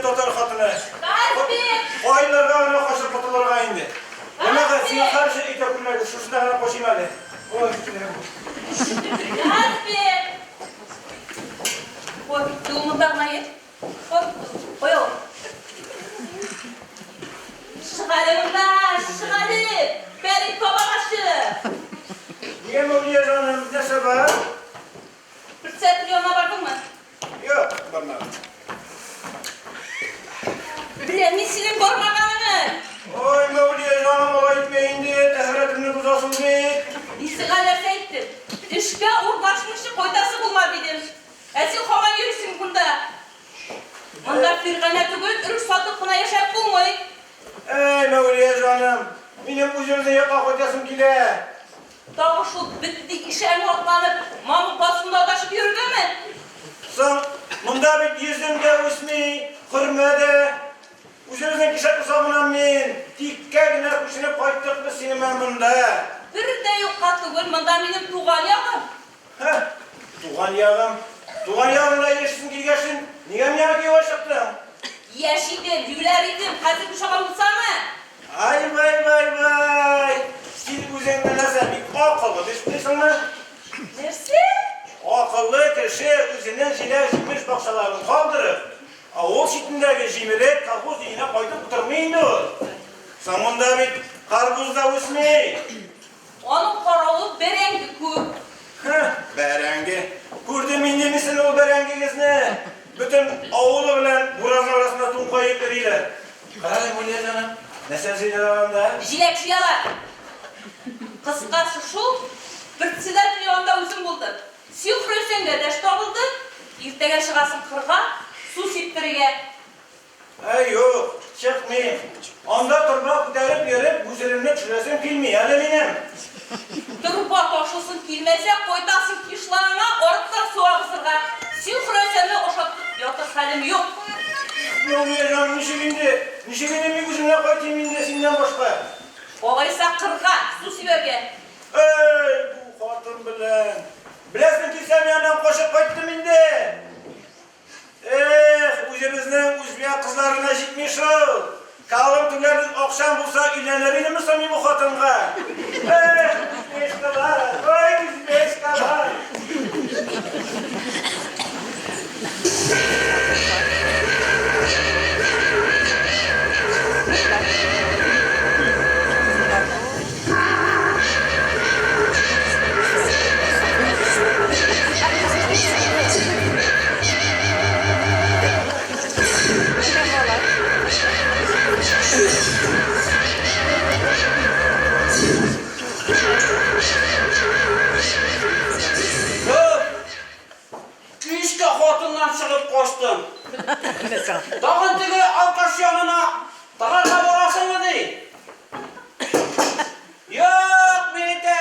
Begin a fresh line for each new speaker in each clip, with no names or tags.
otar xatını.
Gazbek!
Koyunlarga ona koşup kutularga indi. Demek ki sen karşı ite kulları şurasına kadar koşayım hadi. Oy,
Gazbek! Oy, yumurtağına Oy, oy oy. Şıkalım da, şıkalım. Beni tobaşı.
niye mi oluyor canım? Ne sebep?
Bir serpiliyona bardın mı?
Yok, bakmadım.
Bilemişsin korkmakanını.
Oy Mevliye canım ola gitmeyin diye teheretini buzasın diye.
İstigalerse ettim. İşte uğraşmışı koydası bulmadıydım. Esin kovan yürüsün bunda. Bunda firgane tügül, ürüş satıp buna yaşayıp bulmayı.
Ey Mevliye canım, benim bu yerde yaka koyasım kile.
Daha şu bittik işe otlanıp mamut basında adaşıp yürüdü mü?
Sen bunda bir yüzümde ismi, hürmede, üzerinde kişi kusamınan min, dikkatine kuşunu koyduk mu seni memnunda.
Bir de yok katlı gül, bunda benim tuğal yakın.
Heh, Tuğan yağında yeşilsin ki geçsin, niye mi yağdı yavaşlattın?
Yeşildim, yüleriydim, hazır bir şaka mutsa mı?
Ay vay, sen üzerinde nasıl bir akıllı düşmüşsün mü?
Neresi?
Akıllı kişi üzerinden jiler jimmiş bakşalarını kaldırıp, o şiddindeki jimiri karpuz yine koydup tuturmayındır. Sen bunda bir karpuzda usmi.
Onun karalı berengi kür.
Berengi. Kurdum indi misin o berenginizini? Bütün oğlu bilen burazın arasında tüm koyukleriyle. Kararım bu niye canım? Ne sensiyle arasında?
Jilek şu yalar. Kıskası şu, bir silah milyonda üzüm buldum. Siyukrösenge deş topuldu, irtege çıgasın kırga, su siptirige.
Yok, çıkmayayım. Onda tırnak derip yerip güzelimle çüresim kilmiyor yani benim.
Turpa toşusun kilmese, koytasın kişlarına, orukta su ağısırga. Siyukrösenge oşatıp yatır halim yok.
Ne oluyor canım nişibindi bir güzümle koytayım indesinden başka.
Olaysa kırga, su siverge.
Ey bu hatun bilen. Bilesin ki sen yandan koşup koyttum indi. Üzümüzden üzmeyen kızlarına gitmiş ol. Kalın tülerin akşam bulsa ilenlerini mi sanayım o hatınga? Üzmeyiz kadar, üzmeyiz kadar. İşte hatundan çıkıp koştum. Dağın teki alkaş yanına dağarla borasın mı değil? Yok meyte.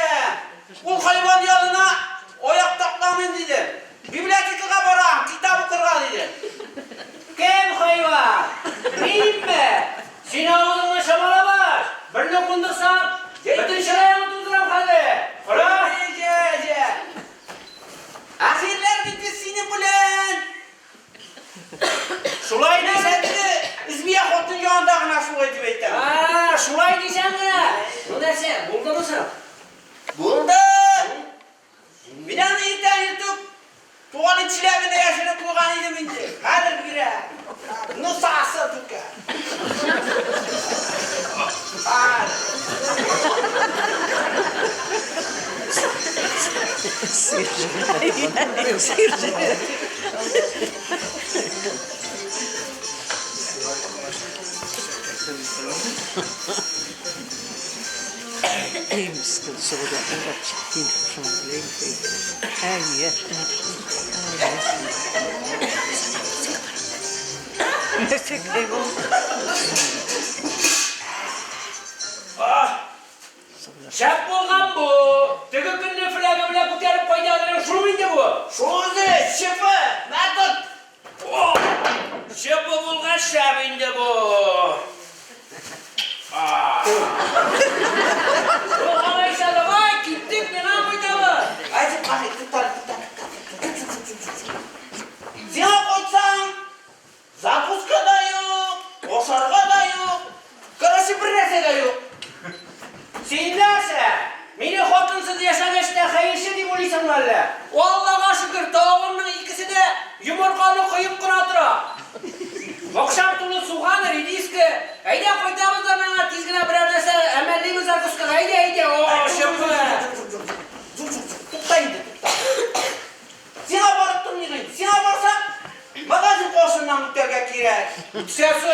Ul hayvan yanına oyak taklamayın dedim. Bibliotekaya boram, kitabı kırga dedim. Kim hayvan? Neyim mi? Seni ağzını şamala var. Birini kundursam, bütün şırayını tutturam hadi. Fıra? Ahirler bitti seni bulan. Şulay desen de İzmiye Xotun yanındaki nasıl edip ettim.
Şulay diysen mi? Bu derse, buldu musun?
Buldu. Bir tane irten yutup tuvalet çileğinde yaşanıp koygan idim indi. Hadi bire. Nusa asıl tukka.
Still so that I got chicken from the lake. Yes.
Şap bolgan bu. Tegi günde flagı bile ko'tarib qo'yganlar shu menda bu.
Şuzi, şefi, Matut.
Şap bo'lgan shabinda bu. Bu olaysa da vay gittik nima qo'ydabi?
Hadi bakayım, tutar. Sen koysan, zapuska da yok.
Baksız yaşamışta hayırşı deyip olaysan valla. Allah'a şükür tağımның ikisi de yumurkalı koyup kıratıra. Akşam tulu suğanır idiyiz ki. Hayda koydağımız da bana tizgine birer dese emelliyimiz arkadaşlar. Hayda. Ooo şıkkı.
Tutayım de tutayım. Sana barıp durmayayım. Sana barsak magazin korsundan mütterge girer.
Düşersin.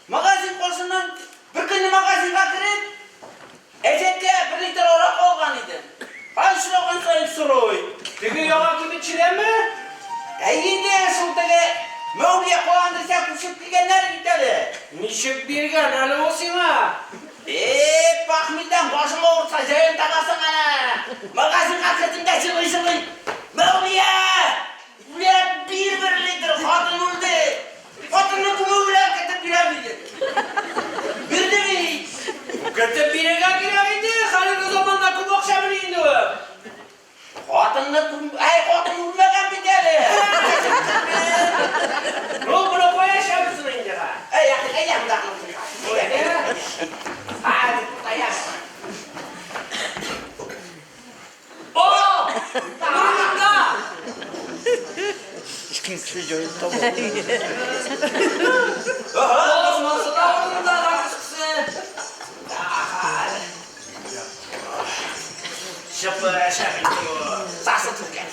Magazin korsundan bir günlü magazinga kirip ejetke bir litre orak olgan idim. Hay şurogan sayın suroy.
Tügü yağa kimi çiren mi?
Eyyinde şuldege mevliye koğandırsa kuşup gidenler giteli.
Nişip birgen ali olsun ha.
Bakmilden başıma vursa zeyim takasın ana. Magazin kaketinde şılgın. Mevliye! Ulan bir litre kadın öldü. Kadını bunu bile ketip giremedi. Girdi mi?
Kötü birine giremedi. Halil o zaman da kum akşamını indi o.
Kadın vurmadan bir deli.
Bunu koyaşamışsın indi ha.
Ayağım da hadi tutayım.
Oo! Durumda!
Çocuğun tamam.
Osmanlısı da onun da rakıskısı.
Şıpır eşeğin sası tüken.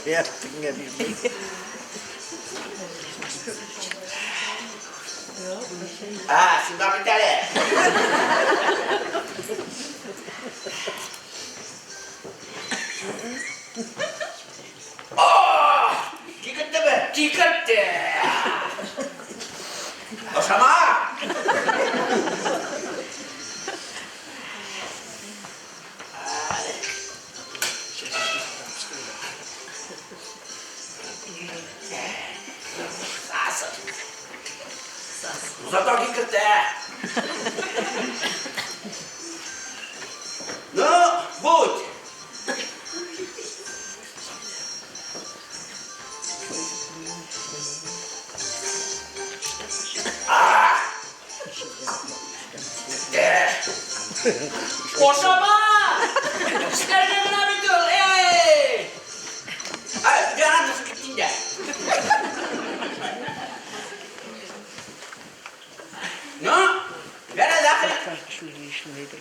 Yaptın ya bir.
Şundan bir tane. Gitti mi?
Gitti.
Boşama. Sası. Uzaktan gitti. No, будь.
Boşama! İşlerine buna bir dur. Ey!
Ay, bir an nasıl gittin de. Ne? Bana dakika.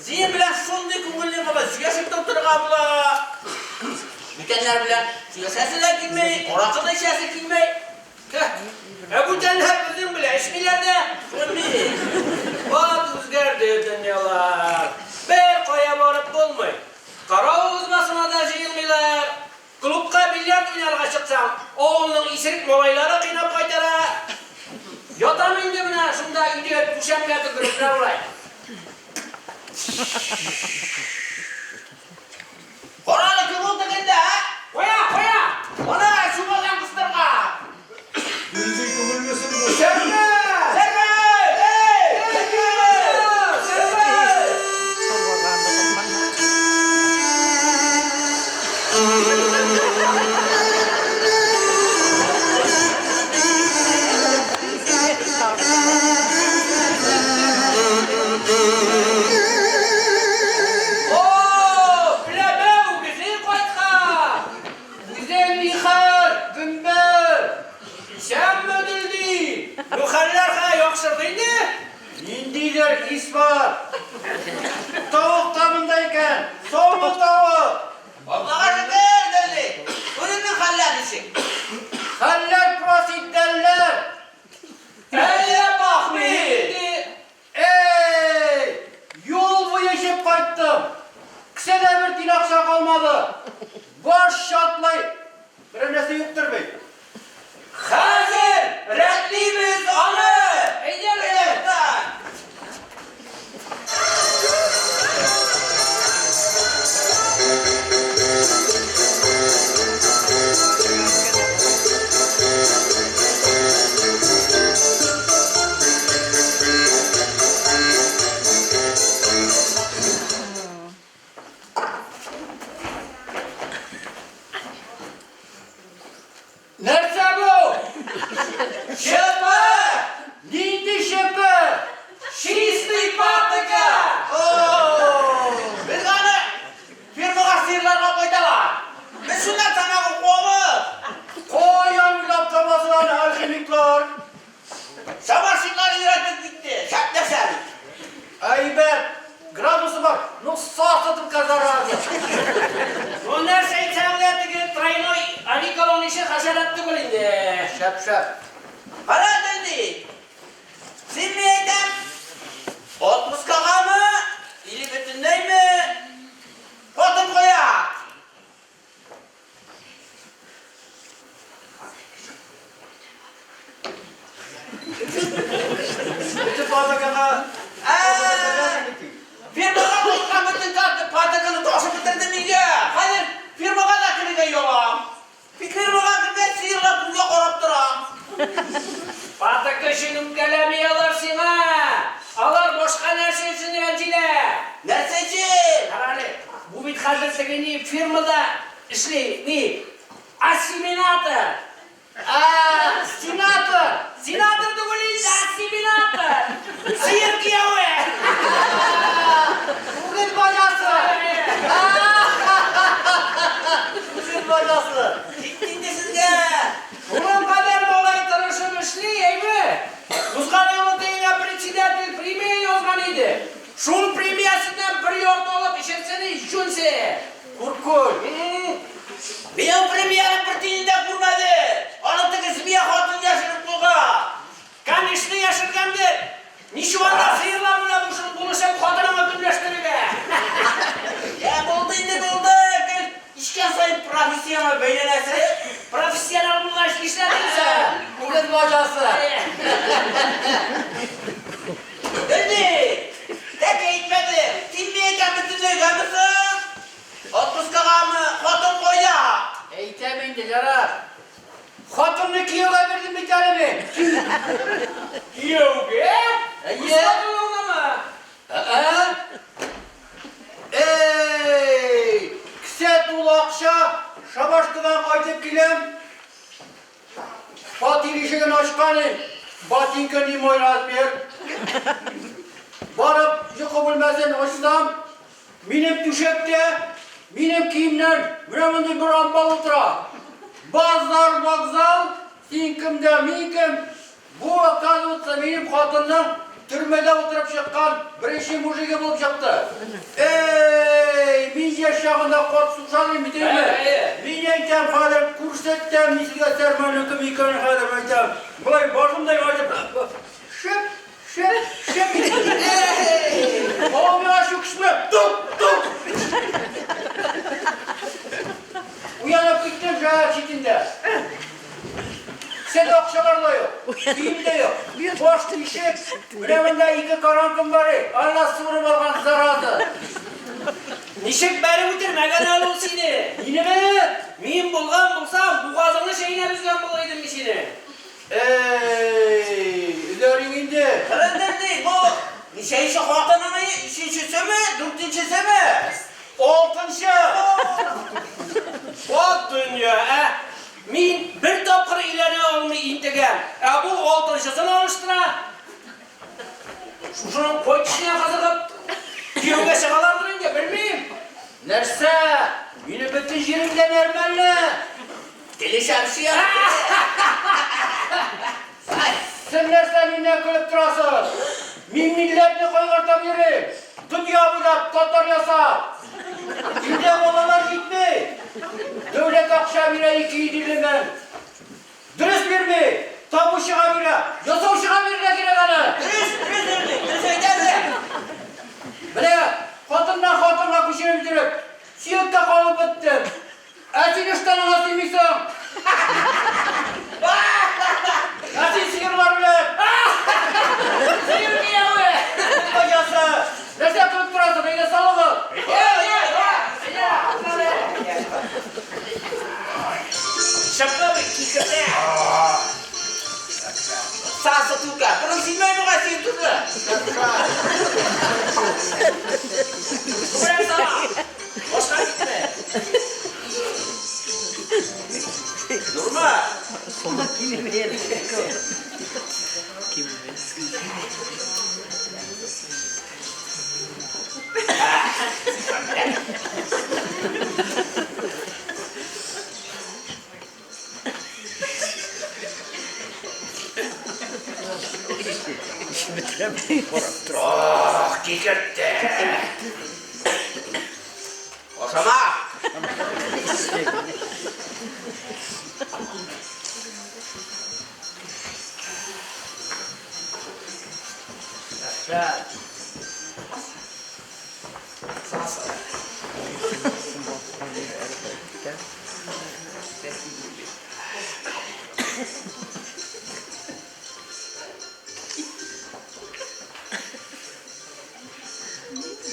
Zihin bilen şunday ko'ngilli qaba siyosat doktorga bula. Bitenler bilen siyosatı da girmey, oraqı da işesi girmey.
Bu tenler bizim bile işmilerde.
Şunday.
Bak özgerdi dünyalar. Bir koya varıp bulmay. Kara uzmasına da jıyılmıylar. Klubka bilyard oynarga çıksam, oğlunun isirik mobayları kıynap kaytara. Yatam indi bina, şunda üdüyet düşemgeti kırıklar olay.
Koralı kim oldu kendi ha?
Koya!
Ona şu bakan kıstırga.
Serme!
Serme! Hey!
Oo, bilemem, güzel koytka. Güzel Mihal, Gümbür. Sen müdüldü. Yukarılarga yokşırdıydı. İndiler İsmail. Tavuk tamındayken, soğuk tavuk.
Allah'a şükür dedi. Bunun halledisi.
Haller prositlerler. Eye bak bir. Ey! Yol boyu yaşayıp kayttım. Kısada bir dinaksa kalmadı. Baş şatlay. Bir nesi yoktur bey. Hazır! Redlimiz anı! Eyle! Nerse bu?
Şöpü!
Neydi şepe?
Şiislik patika! Biz hani firmaga sihirlarga koydalar. Biz şundan sana koyup
Koyan laptamasılan alkemikler.
çamaşırları üretip gitti. Şartlaşar.
Aybet. Gradusu bak. Nasıl saatladım kazar abi. O nerseyi tevlettiği traynoy alikalon işi haşerattı bilindi. Şap.
Para dedi. Silmeyeden 30 kaka mı? İli bütündey mi? Potun koya.
Bütün patakana.
Firmaga koygan bütün patakanı toşu bitirdim iyice. Hayır, firmaga da kirige yolam. Firmaga kirge sihirla bulga korap duram.
Pataka şunun gelemiyorlar sana. Alar boşka nerse için rencile.
Nerseci?
Kararı. Bu bit hazırlıkını firmada işleyip asiminatör. Sinatör da böyle asiminatör. Sihir kıyavı. Bugün bacası. Bugün bacası.
Gittin de sizge.
Bunun kadar molay tanışım işleyey mi? Uzgan yolundayına председатель премия yozgan edi. Şunun premiyasından bir yort olup işetsene işçünse. Kurkul.
Benim premiyerim bir tininde kurmadı. Anıttık ismiye hatun yaşırıp koga.
Kan işini yaşırgandır. Nişvanda sıyırlarına buluşup buluşup kadınımı gümleştirige.
Ya buldu indi buldu. İşken sayın profesyonel böylenesi.
Profesyonel bulaş işlediyse. Bugün bacası.
Dedi. Tek eğitmedi. Tilmeyeceğim bütün öğrenmişsin. 30 kaka mı? Hatun koya.
Eğitemin de yarar. Hatunlu kiyoga verdim bir tane mi? Kiyoga? Uskadın ona mı? Kısa tulakşa şabaşkıdan kaytıp gilem. Fatih işiğin açkanı. Batin könlüm oynaz bir. Barıp yıkı bilmezsen açsam. Benim düşekte, benim kiyimden müremendi bir ambal otura. Bazılar vokzal, sinkimde minkim. Bu vakit olsa benim hatunum türmede oturup çıkan bir işi mujigi bulup çıktı. Min yaşağında kot suçalım değil mi? Min enkten kadar kursettem, misliga sermanlıkım yıkanı kadar öntem. Bulay başımda yağacım. Şıp. Oğlum ya şu kısmı. Tuk. Uyanıp gittim şahar çitinde. Sen akşalarla yok. Kıyım da yok. Boş işe. Bileminde iki karankım var. Allah sıvırıp algan zarazı. Nişek beri bitirmegen al olsaydı. Yine mi? Miyim bulsam bu gazını şeyine bizden bulaydım işini. İlerin indi.
Kırındırdı bu. Nişe işi hatununu işinçisi mi? Dürtünçisi mi?
Altıncı. O dünya min bir tapkır ileri alımı integem. Bu altıncısını alıştıra. Şunun koçuşuna kazıkıp kiyoga şakalandırınca bilmeyeyim. Nerse? Yine bütün yerimden ermenle.
Deli şemsiye.
Sen nerse minne kılıp durasın? Min milletini koygartam yeri. Dünya bulat, Tatar yasa. İlde babalar gitme. Devlet akşam yine iki dilimden. Dürüst bir mi? Tabu şığa bire. Yasa şığa birine gire bana.
Dürüst geldi.
Böyle hatundan hatunla kuşunu bitirip siyette kalıp bittim. Etin üstten nasıl mısın? Etin sihirler bile. Sihir ki ya be. Bacası. Nerede kılıp durasın? Yine salığı. Şapka mı? Kikirde.
Sasa tuka. Perang simay mo kasi tuka.
Buraya sana. Boşuna gitme.
Durma.
Sonra kimi verir? Kimi verir? İşi bitiremeyin.
Oh, kikirtti.
Osama.
Güzel. Sağ sağ.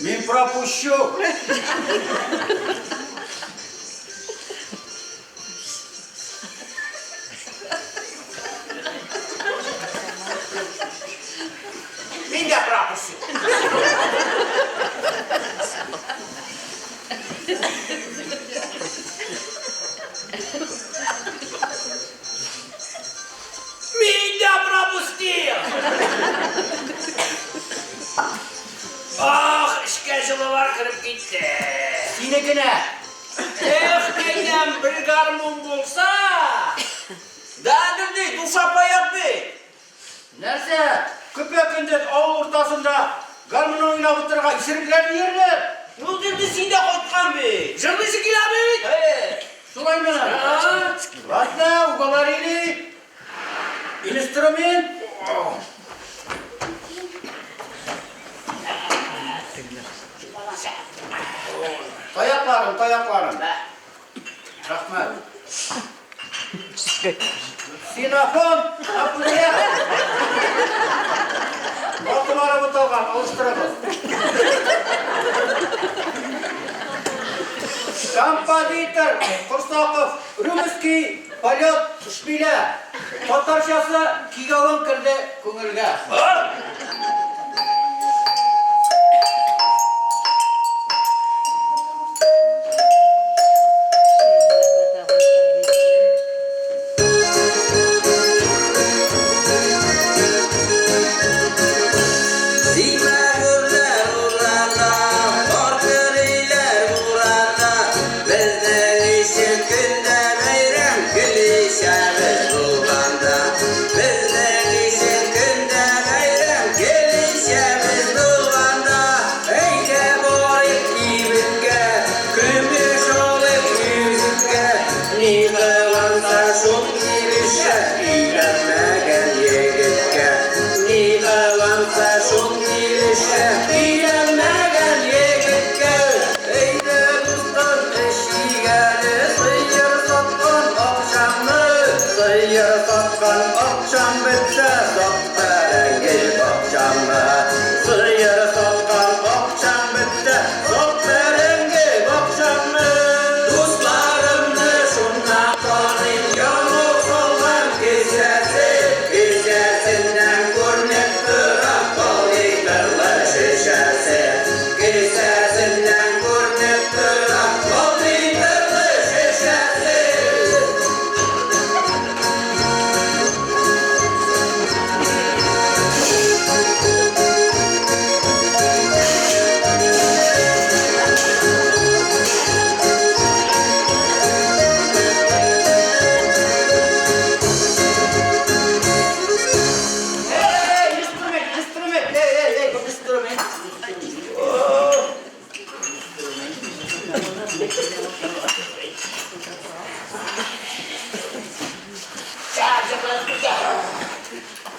Не пропущу. Меня пропущу.
Меня пропустил! Ah, işkence жылы kırıp gitti.
Sinekine.
Kendim bir garmon bolsa,
Dağdırdı, duşapa yapı.
Nerse? Köpekinde avul ortasında garmın oynap oturgan isirikler yerler.
Öldürdü sinde koytkan bir.
жырlısı kilabit.
He.
Şolay mı?
Ha?
Vatna, ugalarili, instrument. Tayaklarım. Rahmet. Sinafon, apuraya. Ortalara butalgan, alıştıralım. Композитор Құрсақов, Румыский, полет, шпиля. Татаршасы кигаван кірді көңілге.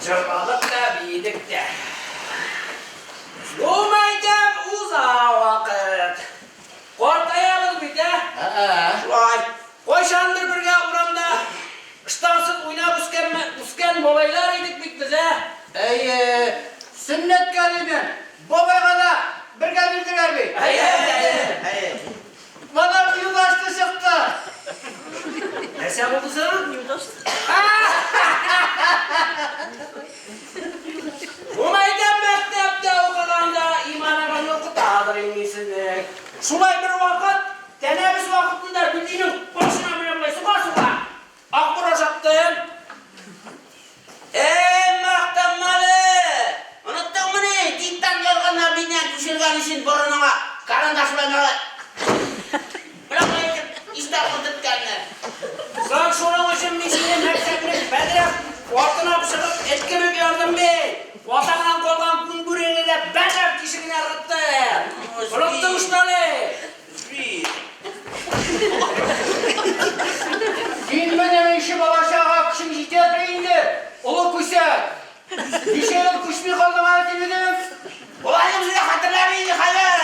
Jırladık da büyüdük de. Bulmayacağım uzağa vakit. Korkayalım bir de.
Vay.
Koşandır birge uğramda. Iştansız oynap usken babaylar idik bit bize.
Sünnet gelimin, babayga da birge bildiler mi?
Hey.
Bana bir yuvaştı çıktı.
Nerse buldu sen? Bulmayacağım mektepte okulanda iman yok dağdır ingisizlik. Şulay bir vakit, tenemiz vakitinde bildiğinin başına bile suka. Akbur oşaktın, үшін мен сенен мәксәтінен бәдірек ортына шығып еткімік ердім бей. Отаңнан қолған күн көрені де бәдірек кешігіне ұрытты. Ұлықтың ұшталы.
Сен менен іші балашаға күшің жетеді енді. Ұлы көсет. Нешелік күшмей қалдың әлі едім?
Олайым сізге қатырламайды қалай.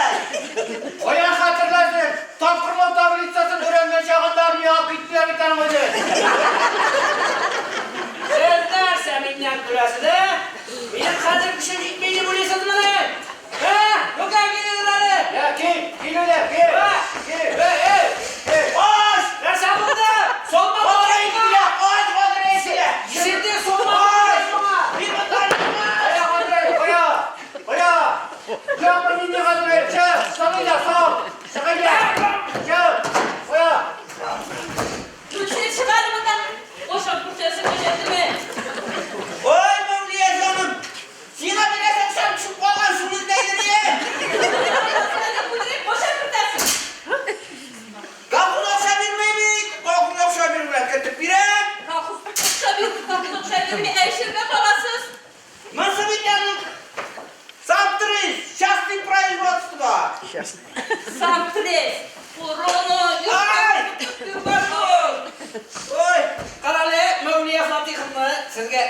Оян қатырласың. Тапқырлау таблицасын түренген шағындарын яғып кетпей әбітен қойды.
Сіздер менен көресіді. Менің қазір күшім жетмейді бөлесіз мұны. Өкән келеді әлі.
Кел өйлер, кел.
Қош! Нәрсе болды? Солма болайынға! Есерде солма болайынға!
Қоя! Жақпыр менде қазір өйіп, шық! Салайда, сал! Шығайда! Шық! Қоя!
Күлшен шығады мұндан. Ошақ күртесі көжетті ме?
Ой, Мәулия жаным. Сена білесің сән түсіп қалған суыз дейді не?
Ошақ күртесі.
Қалқын оқша бермеймейді. Қалқын оқша бермеймейді. Кіртіп берем.
Қалқыз оқша бермей әйшерге қаласыз.
Мысы бітенің. Самтрыз. Частный производство.
Сам трес. Ороны.
Ай! Ой!
Қаралы, Мәулия Фатиховна сізге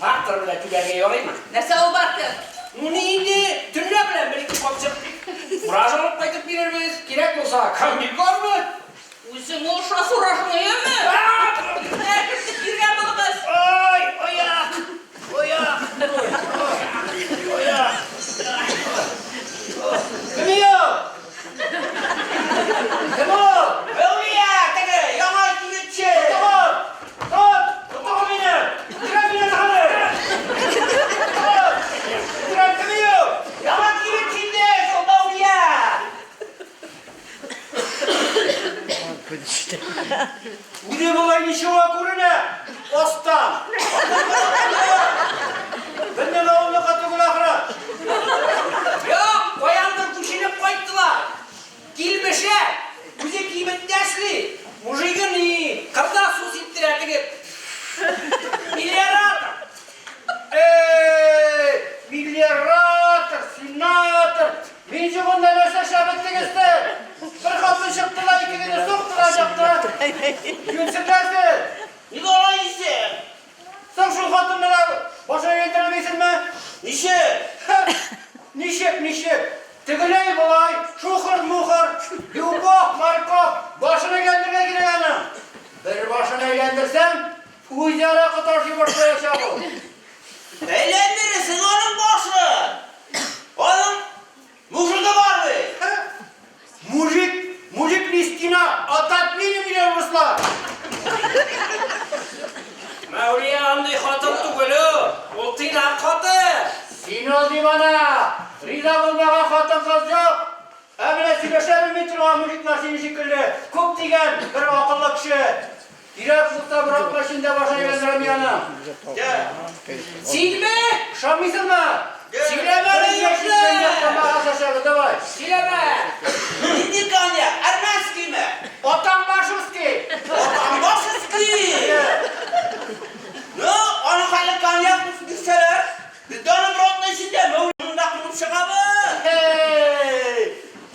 бақтыр біле түгәге yorayım mı?
Нәрсе ол барды?
Мұны енді түнле білем білікті қопшып. Мұражылып қайтып берерміз. Керек болса, комбикор mu?
Өзің олша сұрашың өйемі? Әркетіп берген бұлығыз.
Ой, ояқ! Кім еу? Кім ол?
Мәулия, тегі, яңа күйетші.
Тұтығы мені! Тұтығы мені қаны! Тұтығы кім еу?
Яңа күйетшінде, сол Мәулия.
Уйде болай нешеуа көріне? Остан! Бінден ауылы қатығын ақыры!
Yok, koyandır kuşinip koydular. Kilmişe, güzel kıymetli asli. Mujigin iyi, kırda su sittiler gibi. Milyar
Миллиардер, сенатор! Мен жоғында нәрсе шабыттың істі! Бір қатын шықтыла, екігені соқтыла жақты! Жөнсіңдерсің!
Не олай есе?
Сың шул қатынына баша ендірмейсің ме?
Неше?
Нешек! Тігілей болай, шухыр-мухыр, любов, морков, башына кендірге керегені! Бір башына ендірсең, өзара құтаршы башқа шабыл!
Eğlendirirsin onun başı. Onun muşuğu var mı?
Мужик Листина, отопили меня в руслан!
Мәулия андай хатын түгілі, ол тыйнақ қаты.
Сен ол димана, риза болмаған қатын қыз жоқ. Әміне сөйлеше білмей тұрған мужиктар сені секілді көп деген бір ақылlı кіші. Керек болса бір апқа ішінде баша ендірем яны.
Silme,
Шамисың ма?
Силеме ешті.
Давай.
Sileme.
Hindi konyak, armanski mi?
Отан башевский.
Başıski. Ne? Onu halı konyak bilseler. Biz de onun rotun içinde Мәулия'nın aklını çıkamı.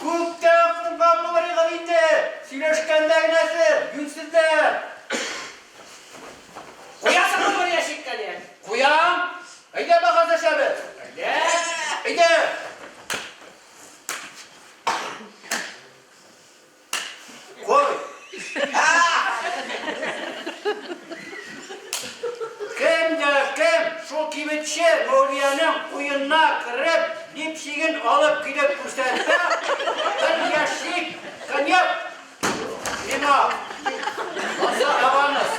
Көптен қылған мұғырығы бейді. Сөйлешкендегі нәсі, үнсіздер.
Koyasın mı buraya şekkeni?
Қоям, әйде бағаза шәбі. Әйде. Қой. Кім, шол кебетші Мәулияның ойынына кіріп, лепшігін алып келіп көрсетті. Бір яшик, коньяк. Нема, аса аваныз.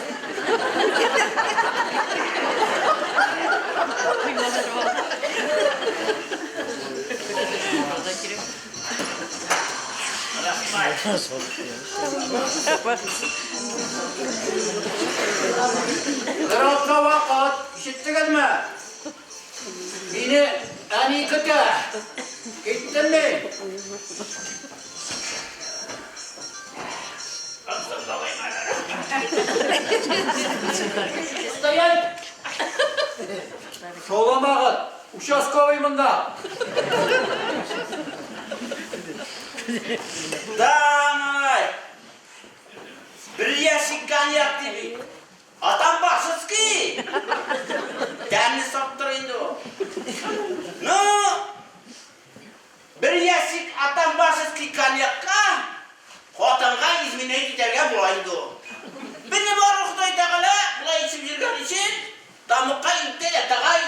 Қырыққа вақыт, işittiniz mi? Beni en iyi kötü. Gittin mi? Стоять! Soğlamağın, Uşaskov'u mında.
Danay. Bir yaşık ganyak gibi. Adam başsız ki. Kendini saptırıydı o. No. Bir yaşık adam başsız ki ganyakka. Xotinga izmine giderge bulaydı o. Beni var Xitoy taqala, bulay içip jirgan için tamuqqa itte yatagay.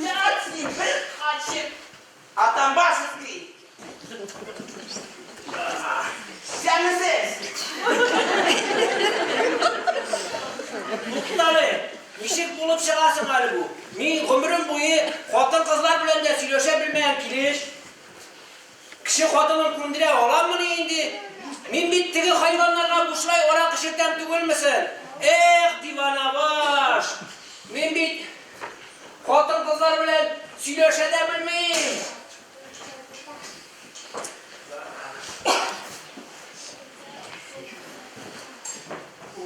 Yaratsi bir qaçıp adam başsız ki. Sen
Muhtarı, nişik bulup çıkarsın hali bu. Min ömrüm boyu xotin kızlar bilen de söylöşe bilmeyen kiliş. Kişi xotinin kundire olan mı indi? Min bittigi hayvanlarına buşlay oran kışırtan tügülmesin. Divana baş. Min bit xotin kızlar bilen söylöşe de bilmeyin.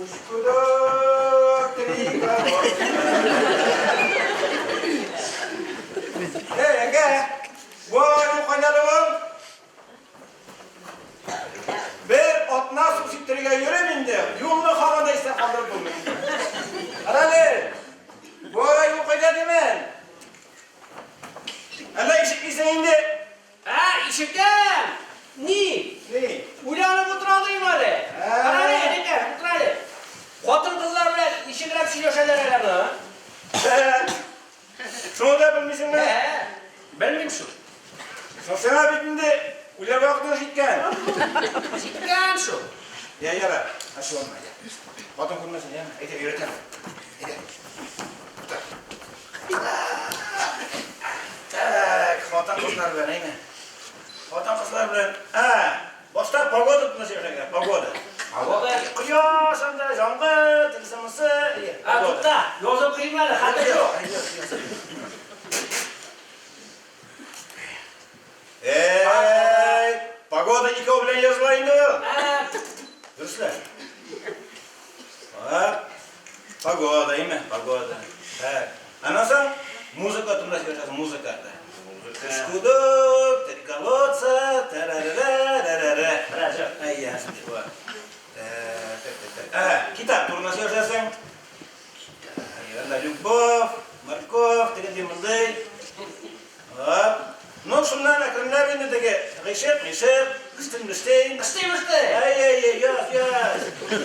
Uskuduk teriga Ege, bu kanyalımın bir otna su siktiriga yürümindi. Yolunu havada ise kaldır bulmayın. Arali, bu yukarıda demen. Allah işitliyse indi.
Ha, işittim. Ni?
Ne?
Ulanıp oturalıyım hali.
Ha.
Bana ne? Oturalım. Xotin kızlar bilen işigirap söylöşeler eleni.
Şunu da bilmişsin mi?
Bilmem şu.
Sana bitindi. Ular vaktini şitken.
Şitken şu.
Ya yara, aşı olma ya. Batın kurmasın ya. Ede yürütelim. Ede. Tak, xotin kızlar bilen, aynen. Xotin kızlar bilen. Ha, boshda pogoda tutması yapacak. Pogoda.
Pogoda?
Quyosh, anda yomg'ir, tilsimisi.
Ha, tutta. Yozib qiymali, xatta yo'q.
Ey, pogoda ikov bilan yozmaydi.
Ha,
Durustlar. Ha, pogoda, imi? Pogoda. Ha, anasan muzika tunlashga boshlasin, muzikada. Shkuduk, terikalosa, tararara.
Raja.
Ay, ya, shu bor. Kitap turnashga boshlasin. Yana Lyubov, Markov, degan bunday. Hop. Ну, shundan akrimlar endi dega g'ishib, qistin.
Qistimishdi.
Ay, yoz.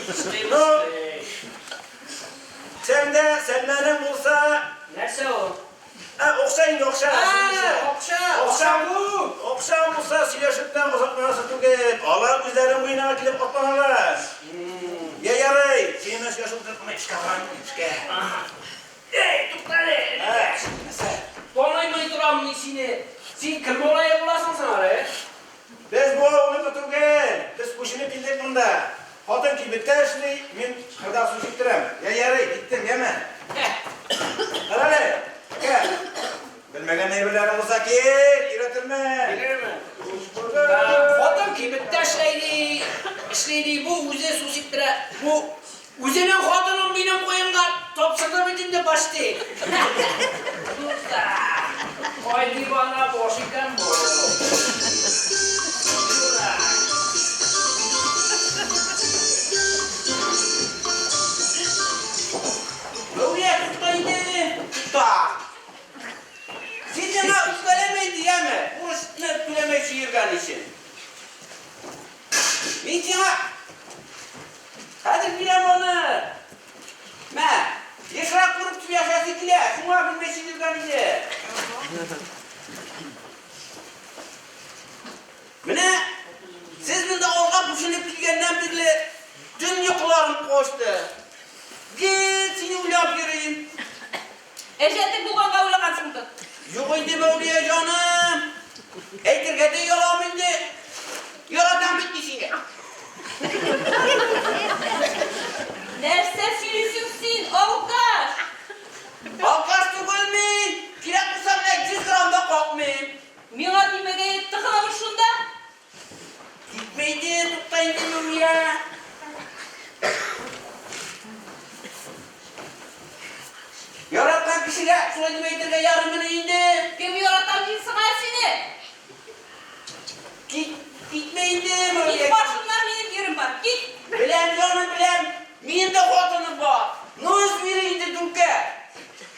Qistimishdi.
Senlerin bo'lsa,
Narsa u?
o'xshaydi,
O'xsham bu.
O'xsham bo'lsa, silashibdan uzoqlansa tugib, olar o'zlaring bo'ynaga kelib otlanarlar. Ya yaray, sen o'sha yoshimda ishga.
Ey, tuqqani. Bo'lmay turamni ishini. Sen kim bo'lay bo'lasan sen hali?
Biz bu o'g'lini turgan, biz qo'shini bildik bunda. Xotin ki bitta ishli, men qirda suv septiraman. Ya yaray, bitdim, yema. Qarale, aka. Bilmagan neylarimiz bo'lsa kel, iratirma.
Bilirman. Xotin ki bitta ishlaydi, bu o'zi suv septira. Bu o'zining xotinim mening qo'yimga topshirib bitindi boshdi. Qo'y divana boshidan bu.
Buraya tutmaydı. Tutta. Sizin ha üstelemeyin diyeme. Bu üstüne üstelemek şiirgan için. Niçin ha? Hadi bilem onu. Yaşarak kurup tüm yaşası kile. Şuna bilme şiirgan için. Mine, siz bunda olga düşünüp bilgenden birle dün yıkılarım koştu. Gel seni uylap yürüyeyim.
Eşetlik bulganға uylағансыңды.
Yok indi Mevliye canım. Eytirgede yalan indi. Yaradan bitmişine.
Нәрсе сөйлесің сен, алқаш?
Alkaş tügülmeyin. Kirek kusam ne 100 gramda kalkmayın.
Миңа тимәгән тыгынамы шунда?
Gitmeydi, tutaydı Mevliye. kire, şuna demeytirge yarımını indi.
Gemi yaratan bilsin ay seni.
Gitme indi mi?
Git başımdan benim yerim var. Git.
Bilem canım bilem. Min de kotunum var. Nuz biri indi Türkiye.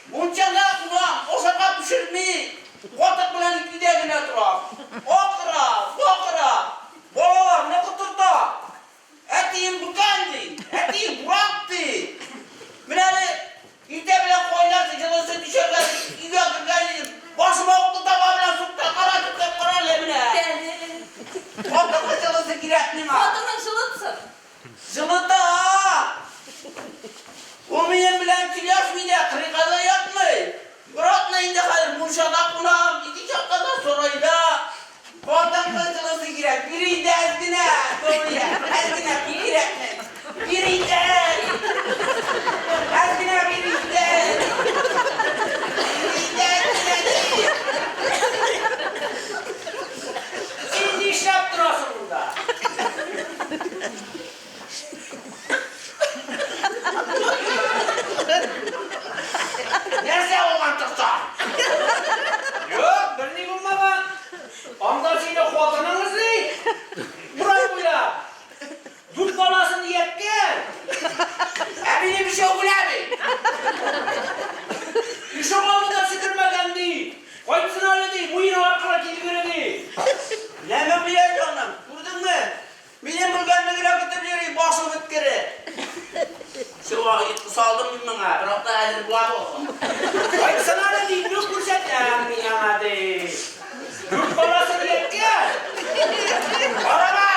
Bunca ne kulağım, o sabah pişirmeyi. Kotuk bilen iki de güne duram. Okra. Bolalar ne kuturdu? Etiğim bukandı, etiğim bıraktı. Minali, İlde bile koylar sıcaklısı düşerler, iyi akırlar. Başıma oklu tamamıyla sokta, kara lemine.
Deli.
Kotuk sıcaklısı giretmeyim ha.
Kadının şılıtsın.
Zılıda ha! Umiyen bilen kilyas mıydı? Kırıkada yapmayın. Bırakmayın da hayır, muşadak buna. 2 dakikada soraydı. Kodak kızılısı girek. Biri de ezgine. Doğruya. Ezgine bir girekme. Biri de. Ezgine biri de. Biri de ezgine değil.
Şimdi iş yaptırasın burada.
Nerede o mantıkta?
Yok, birini bulmadan. Amdasıyla kotanınız değil. Buraya buyla. Dut balasını yetken.
Emine bir şey okul abi.
İş oğlu da sıkırmadan değil. Koytsın öyle değil, bu yine arkada kilgiri değil.
Ne mi bilen canım? Durdun mu? Benim bulganını güne götürüyorum, başı bitkiri. Şu vakit saldım bilmem bırak da elini bulan olsun.
Koytsın öyle değil, ne kurset mi yana değil. Dut balasını yetken.
Araba!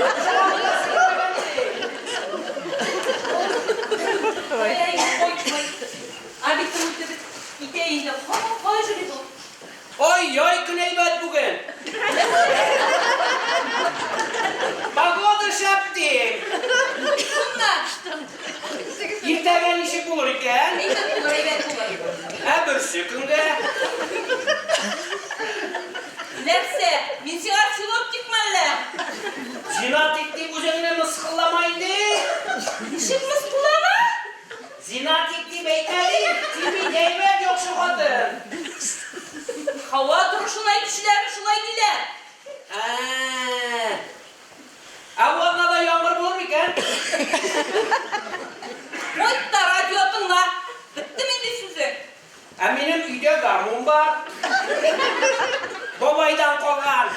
İş oğlu da sıkırmadan değil.
Ay koy. Abi kırmızı gideyim de. Koy şunu bu.
Oy kıneybet bugün. Bak o da şaptı.
Bunlar.
İrteven işi bulur iken.
Ne kadar burayı ben kullanıyorum.
Ha bir sıkıntı.
Lepse. Misyar silop çıkmalı.
Zina tekniği üzerine mıskıllamayın de.
İşin mıskulama.
Zina tekniği bekleyin. Tipi değmer yok şu kadın.
Hava duruşunay kişiler şulay diler.
Avvalına da yağmur bulur iken.
Koy da radyotun la. Bitti mi sizin?
Benim uyda garmum var. Babaydan kolgan.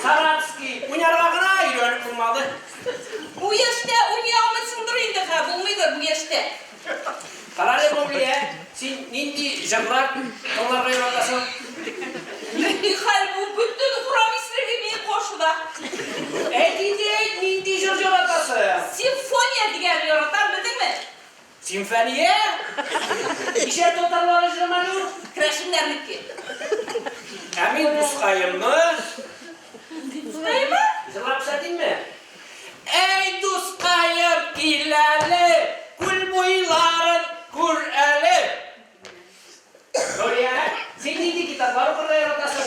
Saratski. Unyarlağına ayrı bulmalı.
Bu yaşta unyalmasındır indi ha. Bulmaydır bu yaşta.
Kararı bobliye. Sen nindi jablar. Onlara yoradasın.
Nihal bu bütün kuram isrigi bir koşuda.
Nindi yoradasın.
Simfoniya diğer yoratan bildin mi?
Simfoniye. İşe tutarlar jırmanı.
Kreşinlerlik
Emin Duskayım mı?
Tutayım mı?
Zırlap satayım mı? Ey Duskayım ilerle, kul boyların Kur'an'ı. Oraya, sen neydi kitapları burada yaratasın?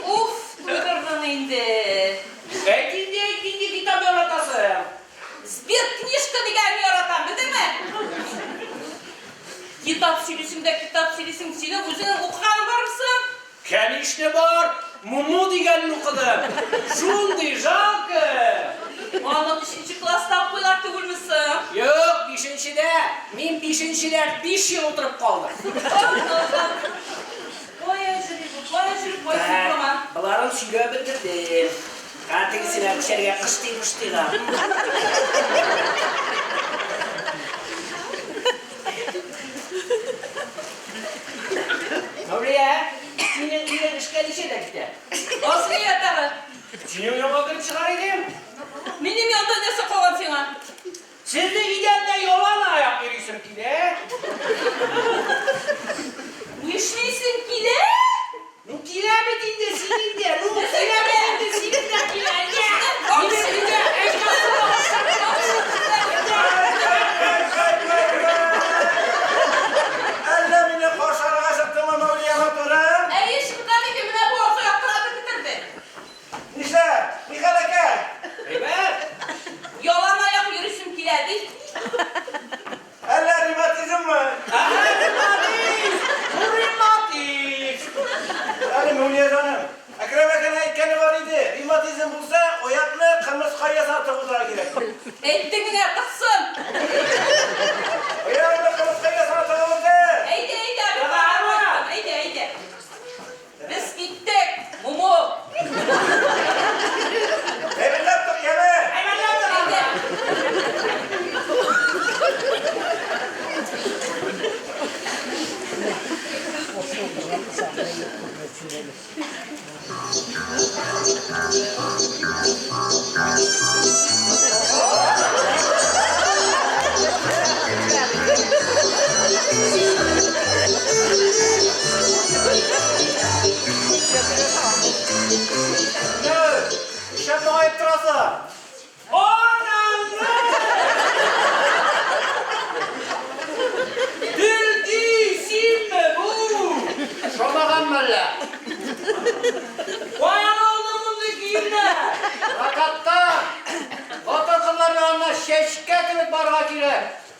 Uf, durdurdun indi.
İkinci kitap yaratasın.
Bir knижка diğer yoratan bildin mi? Kitap silisim seni özünün okukanı var mısın?
Ken işte var, mumu diyen okudım. Şundi jalkı.
Anlat 5. klasdan koylar tügülmüşsün.
Yok, 5'de. Min 5'ler 5 yıl oturup kaldı.
Koya jürü, koy ama.
Bunların suyu bitirdim. Kantigisine kışarıya kıştıymıştılar. Oraya, senin işgal işe de gitti.
Olsun yatarı.
Senin yola kırıp çıkarayım.
Benim yolda ne sokulan sana?
Siz de gidende yola ayak veriyorsun ki de.
Düşmeysin ki de.
Nukile mi dinde senin de? Nukile mi dinde senin de?
Olsun de.
Ellerini koşarak sıktım ama uyuyama durun.
Ey şimdi kanı kimine bu olsa yaptıradı bitirdi.
İşte, bir kalaka.
Evet.
Yolan ayak yürüsün ki de değil.
Eller rimatizm var.
Aha, hadi.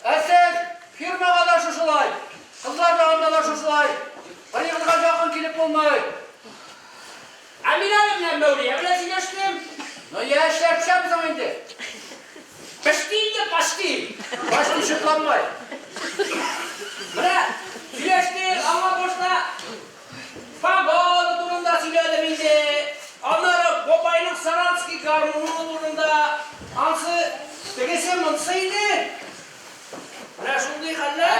Siz firmaga da şuşulay. Kızlar yanında da şuşulay. Bir kızga yakın kilip olmayı.
Amina'nın Mevli'ye bile sileştim.
Ya işler pişer misin indi?
Piştiğinde pişti.
Baş düşüklanmay.
Bırak. Sileştim ama boşta. Pagod durumda siledim indi. Onları Bobaylık Saranski karnının durumda. Ansı tegesi mınsıydı. Bırak şunu halle.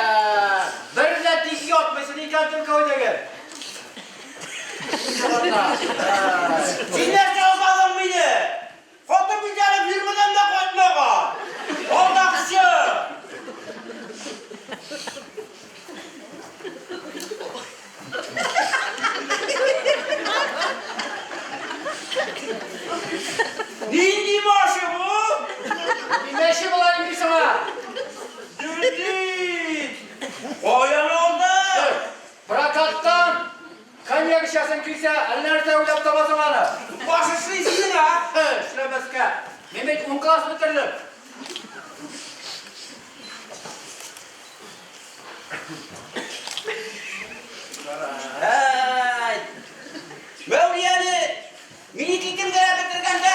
Bir de dik yok mesela ikantin kavga gel.
Cinler çalmadın mıydı? Foto bir tane firmadan da koymağa. Orada kışı. Neyin maaşı bu?
Bir meşe bulayım bir sana.
Dürdük. Koyan oldu.
Bırakattan. Kanyak işesin kıysa ellerine uylap tabasın bana.
Başısı izin ha.
Şuna baska. Mehmet 10 klas bitirdim.
Hey. Mevliyeni minik ikim kere bitirgende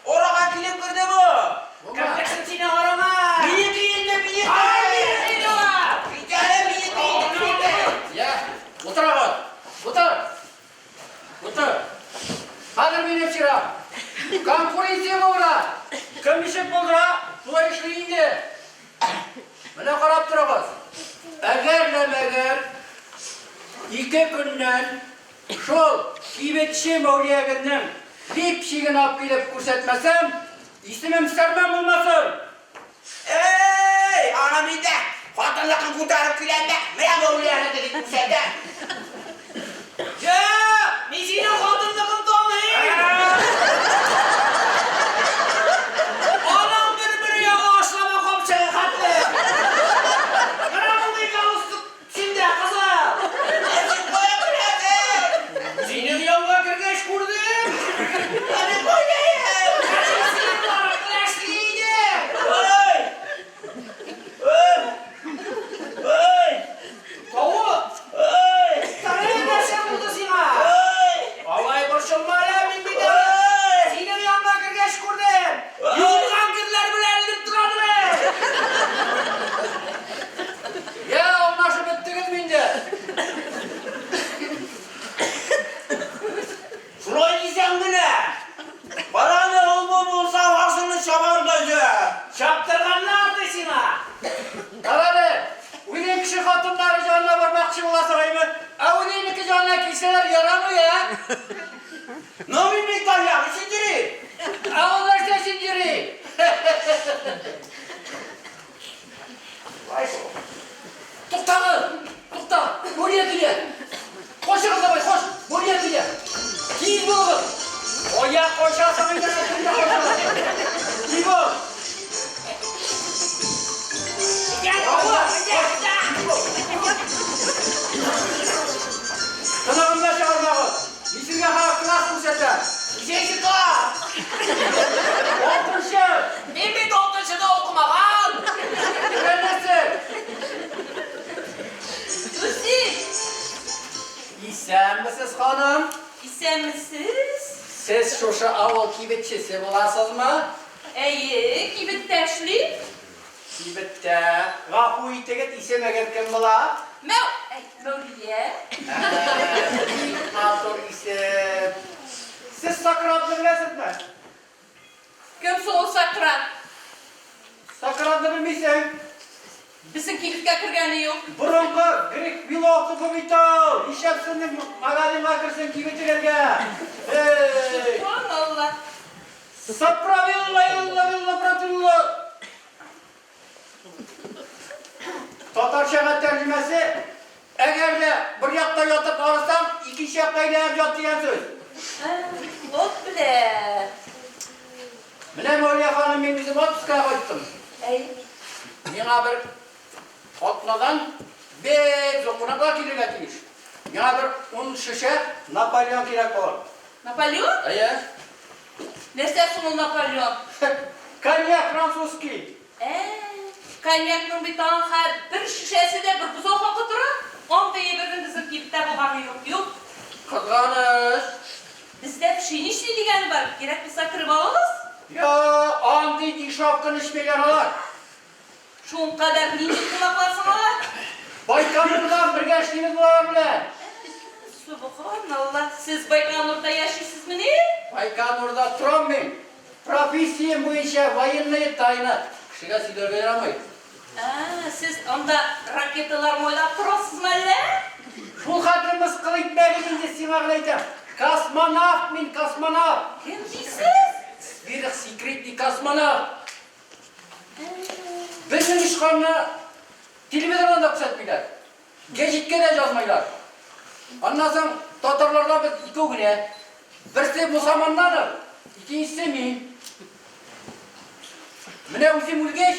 oraga kilip girdi bu.
Kapkaçın seni orama.
Minik iyiydi minik.
Ay, bir dolar.
Bir tane minik iyiydi.
Ya, otur ağabey. Otur. Otur. Hadi benim çırak. Konkurensiya bo'la. Kim ishib bo'ldira? To'y ishlaydi. Mana qarab turamiz. Agar ikki kundan shol kiyibetchi Mavliyaginning depshigini olib kelib ko'rsatmasam, ismim Sarman bo'lmasin.
Ey, anam indi. Xotinlikni ko'tarib kelganda, men Mevliyani dedik ko'rsatdi.
Ya, men seni xotinligim tanıyım. Anam bir yoga aşlama kopçayı katlı. Kıramın yavuzluk şimdi kızım.
Esin koyabilirdi.
Senin yoga kirgeç kurdum.
Beni koyayım.
Senin var, klasiydi.
Oy. Oy. Oy.
Tavuk.
Oy.
Tanıyım ben sen burada sima.
Oy.
Vallahi boşum hala min bir de.
Oy.
Senin yoga kirgeç kurdum. Yılgan kirler bile elip duradı be.
Ya anlaşıp bittiniz mi indi?
Şurayı diyeceğim bile. Bana ne olsa varsını çabandacı.
Çaptırganlar da sima.
Qaradi, uning kishi xotinlari jonına bormoqchi bo'lasizmi? Avdiniki jonına kelsalar yaramı ya?
Ne bilmek ya, işitiri.
Avlarsa sinjiri. To'xta. Buraya kela. Qo'shiq qilmay, qo'sh. Buraya kela. Keyin bo'lib. Oya qo'shasan yana kimga qo'shasan? Keyin bo'l. Qanaqamda chaqirmag'in. Misliga ham klas ko'rsataman.
İşe kal.
O'qirshi.
Men bir doktorchada o'qimagan.
Öğrenmesi.
Lucy,
İysenmisiz hanım?
isemisiz?
Siz şuşa avul kibitçisi bulasızmı?
Eyi, kibit teşli?
Kibitte. Gafu iteget isemeger kim bula?
Mevliye.
Altın isem. Siz Sakrat'ı bilesizmi?
Kim soğuk sakran?
Sakrat'ı bilmeysen.
Bizim kibitke kırganı yok.
Burunqi Grek biloqi komital. İşepsinin magazinga kirsin kibitçilerge. Hey!
Allah.
Sapravilla. Tatarchaga tercümesi. Eğer de bir yakta yatıp alırsam, iki yakta ilerleyip yat diyen söz.
Ot bile.
Mine Mevliye Hanım ben bizim 30'a koydum.
Ey,
Yana bir otladan 5 zonkuna kirek etmiş. Yana bir 10 şişe Napolyon kirek olur.
Napolyon?
Eye?
Nerede sunul Napolyon?
Konyak Fransuski.
Konyakның битан һәр bir şişesi de bir buzokla kuturu. 10 tane birden dizip gibitte bulgan yok.
Kızganış.
Bizde pişinişli degeni var. Gerek bilse kırıp alalım.
Ya andi dişapkın içmeyen olar.
Şun kadar ninci kulaklasın olar.
Baykanlı'dan bir geçtiğiniz var bile.
Subhanallah. Siz Baykanlı'da yaşıyorsunuz mu ne?
Baykanlı'da turam ben. Profesiyem bu işe vayınlayıp tayinat. Kişiga silörge yaramaydı.
Siz onda raketalar mı oylap durasınız mı öyle?
Şul hatırımız kılıp belirinde simağlaydım. Kosmonavt min kosmonavt.
Kim deysiz?
Bir sekretli kosmonavt. Bizim işgalini televizyonda da kısaltmaylar. Gecikke de yazmaylar. Anlasam Tatarlarla biz iki güne. Birisi Musamanlardır. İkincisi min. Mine bizim ülgeç,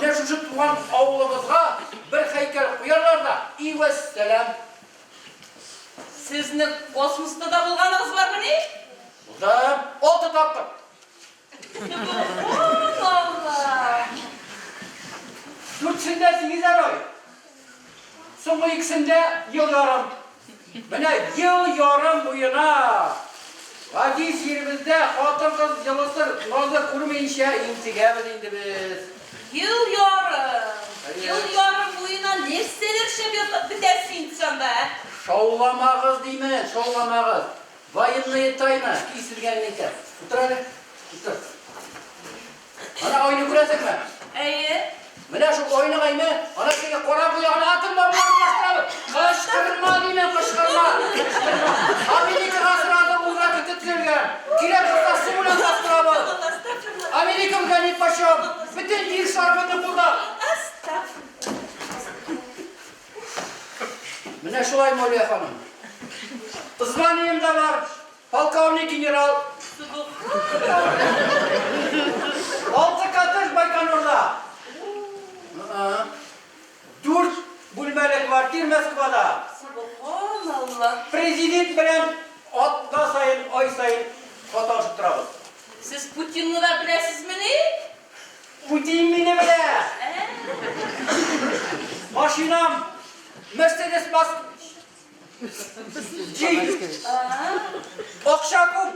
mine şu tuğan avlumuzga bir heykel koyarlar da İvesselam.
Sizin kosmosta da bulganınız var mı ne?
Uzam, oldu taptım.
Allah!
Dürtsünde 8 ay. Soğuk ikisinde yıl yarım. Mine yıl yarım buyuna. Hadis yerimizde hatır kız yılısır, nazır kurmayışa intikam edildi biz.
Yıl yarım boyuna nerseler şebiyat bitersin sen be?
Şovlamağız değil mi? Şovlamağız. Vayınlayı tayma, isirgen neyse. Otur hadi, otur. Ana oyunu kurasın mı? Mine şu oyunu kayma, ana seni koran kuyağına atın da başlayalım. Kışkırma değil mi? Kışkırma. Amerika kasırada uğradı tütülgen. Kire kırtası ulan kastırabı. Amerika'm ganit paşam. Bütün bir şarbını burada. Mine şulay mı oluyor hanım? Izvaniyim de var. Polkovnik general. Altı katır Baykanur'da. Dört bölmelik var bir Moskva'da.
Subhanallah.
Prezident bilen atla sayın, ay sayın fotoğraf durabız.
Siz Putin'ni de bilesiz mi ne?
Putin beni bile. Maşinam Mercedes Jeep. Okşakum.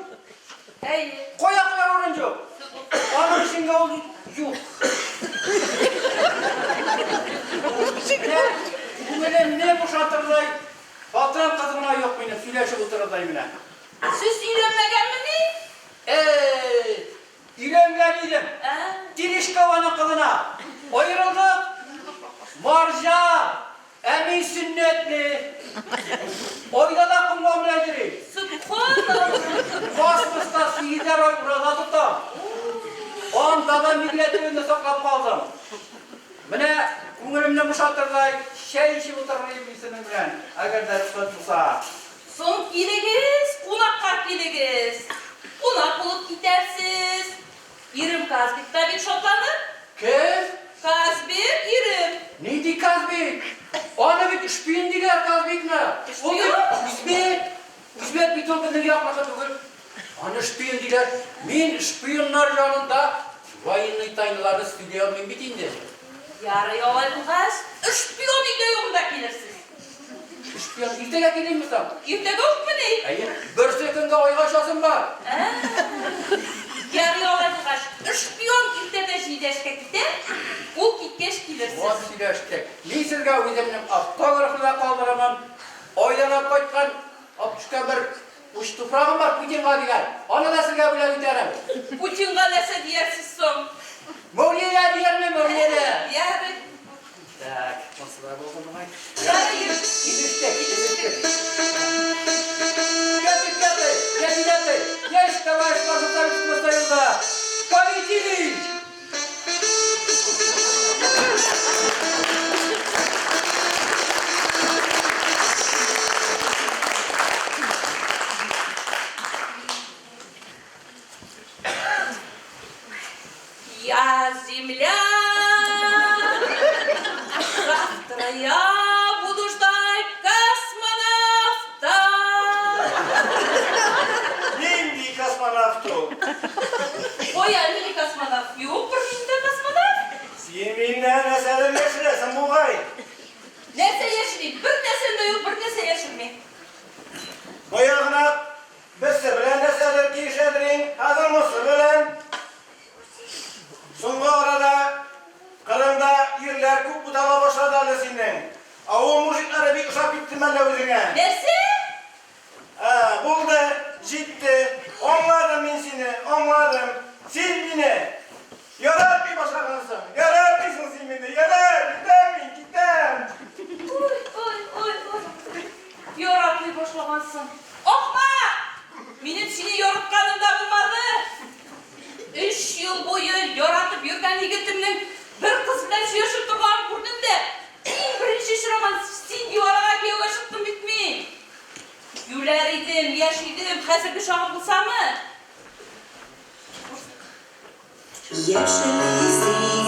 Koyaklar oruncu. Onun için oldu yok. Bu ne bu şatırday? Batıran kızına yok benim, süleşi oturadayım yine.
Siz iğrenmegen mi ne?
İğrengeniydim. Dirişkovanın kılına. Ayrıldık. Marja. Emin sünnetli. Oyda da kumlamlayıcı.
Subhanallah.
Kosmosta sihirler oy burada tuttum. Onda da milletin önünde soklap kaldım. Mine kumulumda bu şatırday şey işi oturayım senin bilen. Eğer de tutulsa.
Son gidegiz, konakka gidegiz. Konak olup gidersiz. Yerim Kazbek tabi şoplanır.
Kim?
Kazbek yerim.
Neydi Kazbek? Ona bir şpiyon diler Kazbek ne?
Şpiyon?
Üzbek bir tolkunu yaklaka tıgır. Ana şpiyon diler. Min şpiyonlar yanında vayınlı tayınları stüdyo min bitindi.
Yarı yolayılmaz. Şpiyon ile yolunda gelirsiz.
Şpiyon irtega geleyim mi sen?
Yüklek yok mu ne?
Hayır. Bir sekunda oyga şasım var.
Yarı yolayılmaz. Şpiyon irtede jideşke gider. O gitgeç gelirsiz.
Muat sileştek. Min sizge üzemnim автографına kaldıramam. Oylanıp koytkan apçıka bir uç tuprağım var Putin'a diyen. Onu da sizge bile biterim.
Putin'ga nese diyersiz son.
Mevliye diyer mi Mevliye?
Yarı.
Tak, nasıl da buldum hay?
Yarı yürü.
İliştek. Getir. Есть, товарищ Константин Союза. Победили!
Я земля,
boşluğa başladı alesinden. O mujiklara bir uşak bittim ben de özüne.
Nersi?
Buldu, ciddi. Onlardım ben seni, onlardım. Sil beni. Yarar bir başka kansın. Yarar mısın sil beni? Yarar. Gittim.
Oy. Yoratmayı boşlamansın. Okma! Benim seni yoratkanım da bulmadı. 3 yıl boyu yoratıp yürgen yigitimnin bir kız bilen süyeşip durgan kurdum da birinci şıraman sen yuvarlağa keyve çıktım bitmeyin. Güler idim, yaşaydım, hazırgı şahı bulsa mı?
Yaşını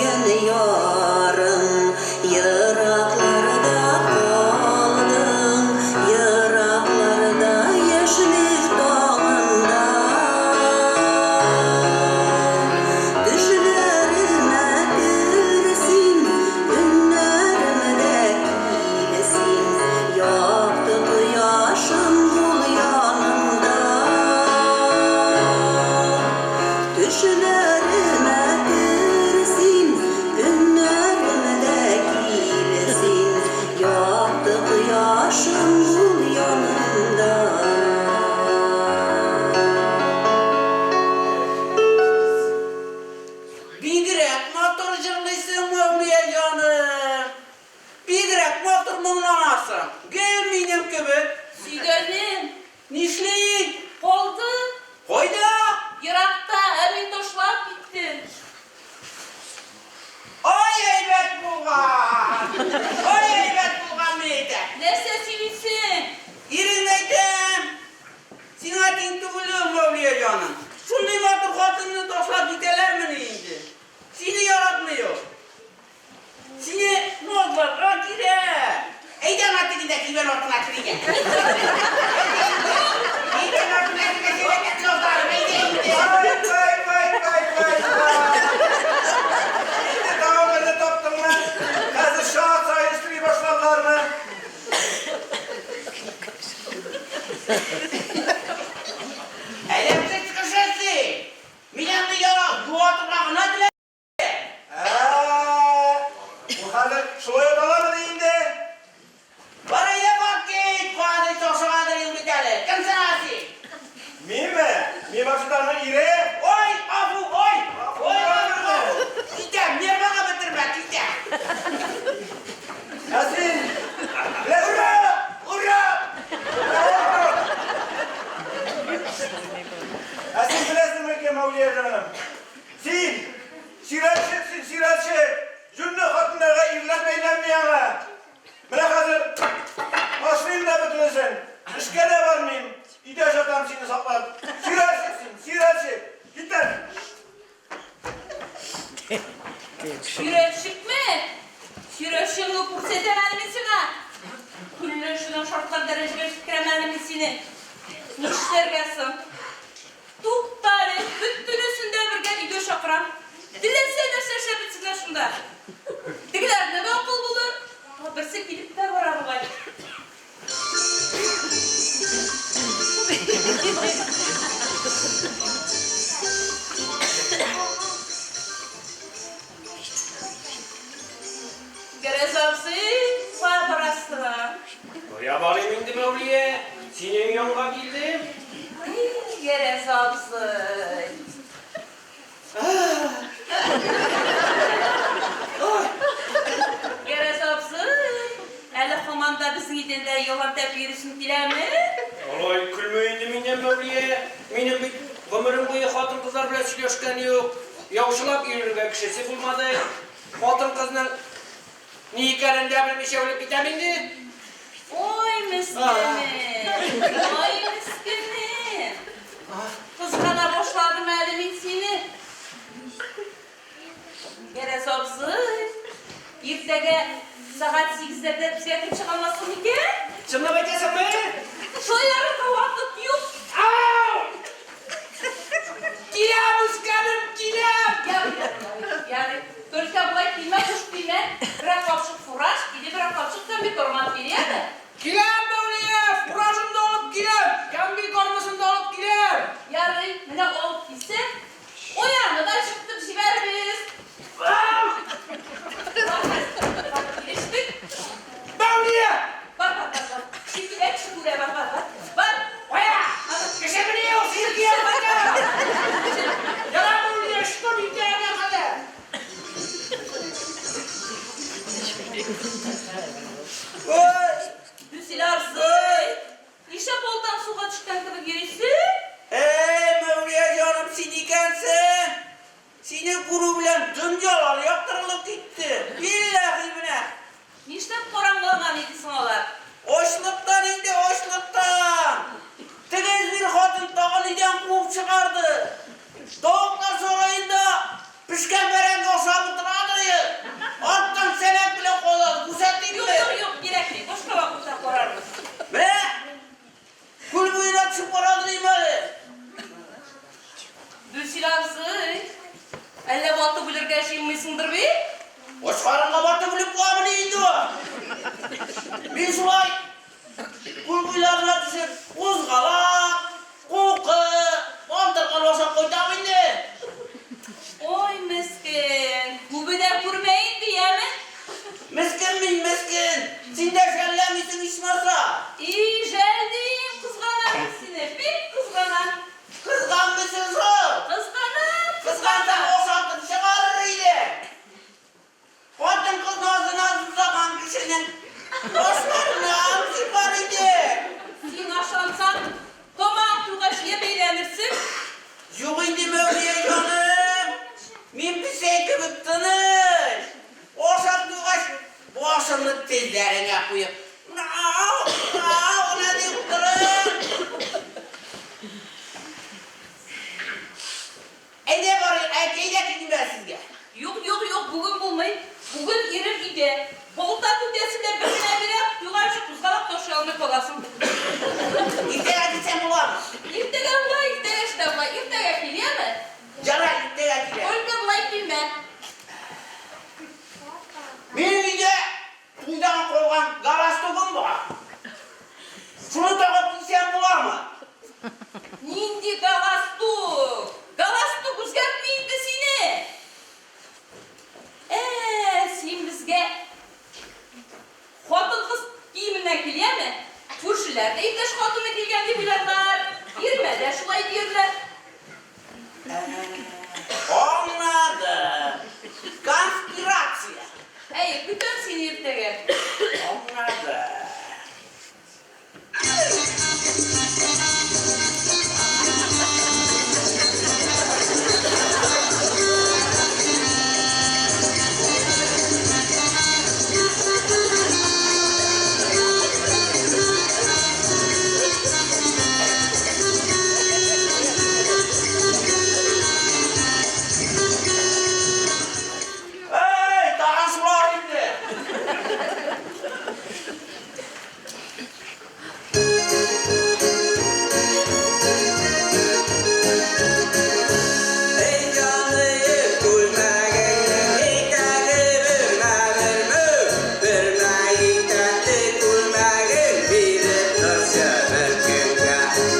yanıyorum, yıraklarda kaldım, yıraklarda yaşlı dağında. Düşlerime gülsün, günlerime gülsün, yaktı yaşım bul yanımda. Düşlerime gülsün, günlerime gülsün, yaktı yaşım bul yanımda.
Bidirek motor jırlısın Mevliye canım. Bidirek motor mumlamasın. Gelmeyinem gibi.
Sügenim,
Nişleyin.
oldu.
Koyda.
Yırakta emin toşlap gittim.
Oy heybet bulgan. Oy heybet bulgan meyde.
Nerse sevinsin?
İrineydim. Sina tintugulu Mevliye canım. Şunday motor katını toşlap gideler mi indi? Seni yaratmıyor. Seni ne oldu? Rakire. Eyden attı gidek, ben ortuna kırıge. Eyden ortuna kırıge, sen de kızlarım, eyden gidek.
Vay. Şimdi tamam beni toptun lan. Hazır şahat sayıştırıyı başladılar mı?
Elimde çıkışası. Milyonlu yara, dua toprakına dile.
Bu hazır şuraya dalamı deyindi.
Bana ye bak git, kuadı çok şuadır yılmı deli. Kim senasi?
Mi başlarını iri.
Oy, afu, oy. Oy, afu. Gidem, niye bana bitirmek, gidem.
Yasin.
Ura, ura.
Yasin bilesin mi ki Mevliye canım? Sil. Siraçı. Cümle kadınlara irlat eğlenmeyene. Bırak hazır. Başlayayım da bütünüzün. İşke de var mıyım? İdeş adam seni saklar. Siraçı. Git lan.
Süreçlik mi? Süreçliğini kurs edemedi misin ha? Kullu şunun şartlar dereceye çıkıramadı misini? Nişler gelsin. Tuktari, bütün üstünde birge gidiyor şakıram. Dilenseyler şaşa bitsinler şunda. Dikiler ne de akıl bulur? Birisi gidip de var arabaya. Gerezapsı, var parasına.
Oraya varayım indi Mevliye. Senin yanına geldim.
Gerezapsı. Gerezapsı. Eli komanda bizim gidende yolan tepkirisini bilir mi?
Olay külmeğindi minden Mevliye. Benim bir ömrüm boyu hatun kızlar bile söyleşken yok. Yavşılap yürürge kişisi bulmadı. Hatun kızının niyekarında bilmiş evli bitemindi.
Oy miskinim. Oy miskinim. Kız kadar boşladım elimin seni. Gerezapsı. Ertege saat 8'lerde bize kim çıkamazsın ki?
Çınla beklesin mi?
Şu yarın kavatlık yok.
Au! Gilem uskanım gilem!
Yani Türkiye burayı bilme, kuş bilme. Bırak kapşık furaş, gidi bırak kapşıktan bir korman geliyor mu?
Gilem Mevliye! Furaşım da olup gilem! Kambi kormasın da olup gilem!
Yani ne olup gitse, o yanına da çıktı bir şey ver biz.
Au!
Bak, giriş
Oy!
Düsilarsın. İşe boldan suğa çıkan kılık gerisi.
Mevliye canım sen ikensin. Senin kuru bilen dünyalar yaktırılıp gitti. Billahi bine.
Niştep koranlarından idi sanalar.
Oşluktan indi oşluktan. Tigez bir kadın dağınıdan kuvup çıkardı. Doğumdan sonra indi pişken veren yoksa bıtırağını. Alttan senet bile kolladı. Kusettin
Yok
mi?
yok yok gerek değil. Başka vakitte korarız.
Ne? Kul buyuna çıkmaradın imali.
Düsilarsın. Elle vatı bilirken şeyinmişsindir bir.
Hoş karınga battı bilip bu amını indi o. Bir sulay. Kul buylarına düşür. Uzgalak, kuku, bantırgan olsa koydam indi.
Oy meskin. Bu bedel kurmayın diye mi?
Miskin min miskin. Sen de şellemişsin İsmail'a.
İyi geldim. Kızganan seni. Bir kızganan.
Kızgan mısın su?
Kızganan.
Kızgansan o şartı çıkarır idi. Kadın kız ağzına susakan kişinin dostlarına çıkar idi.
Sen aşansan tomağın tuğaş yemeğlenirsin.
Yok indi Mevliye canım. Min bir şey kıvıttınız. O şartı bu akşamlık tezlerine koyup. Ona deyip durun. Ede var, erkeğiyle gidin ben sizge.
Yok yok yok bugün bulmayın. Bugün irim ide. Bolta tütesinde birine bire yuvarcık kuzgalak toşuyalmak olasın.
İftira gitsen bular mı?
İftega ulan iftega işte ulan. İftega biliyor mu?
Cana iftira gitsen.
Öyle ulan bilmem.
Benim ide tuydan koygan galastokum var. Şunu takıp gitsen bular mı?
Nindi galastu. Galastu kuzgat mıydı seni? Sen bizge xotin kız kiyiminden geliyor mu? Turşilerde ipleş xotini kelgan deb bilarlar. Yirmede şulay derler.
Anladım. Konspiratsiya.
Ey, bütün seni irtege.
Anladım. Hey, daha sular indi. Ey canıyı kulmağın itaqı Birmayi tatlı kulmağın biri tarsa berkınga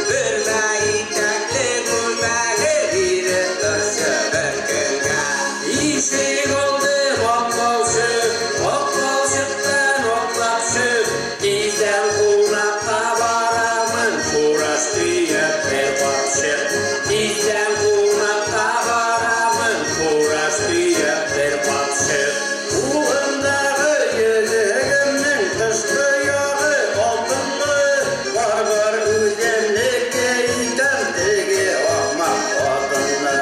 Birmayi tatlı kulmağın biri tarsa berkınga İşin oldu hoplauşıktan hoplapşık İzden kulakta varamın uğraştıya berpapşık İzden kulakta varamın uğraştıya berpapşık Uğundağı yüzüğümün kışkı yağı altınlı Var üzemlik geyden tegi olmak altınlı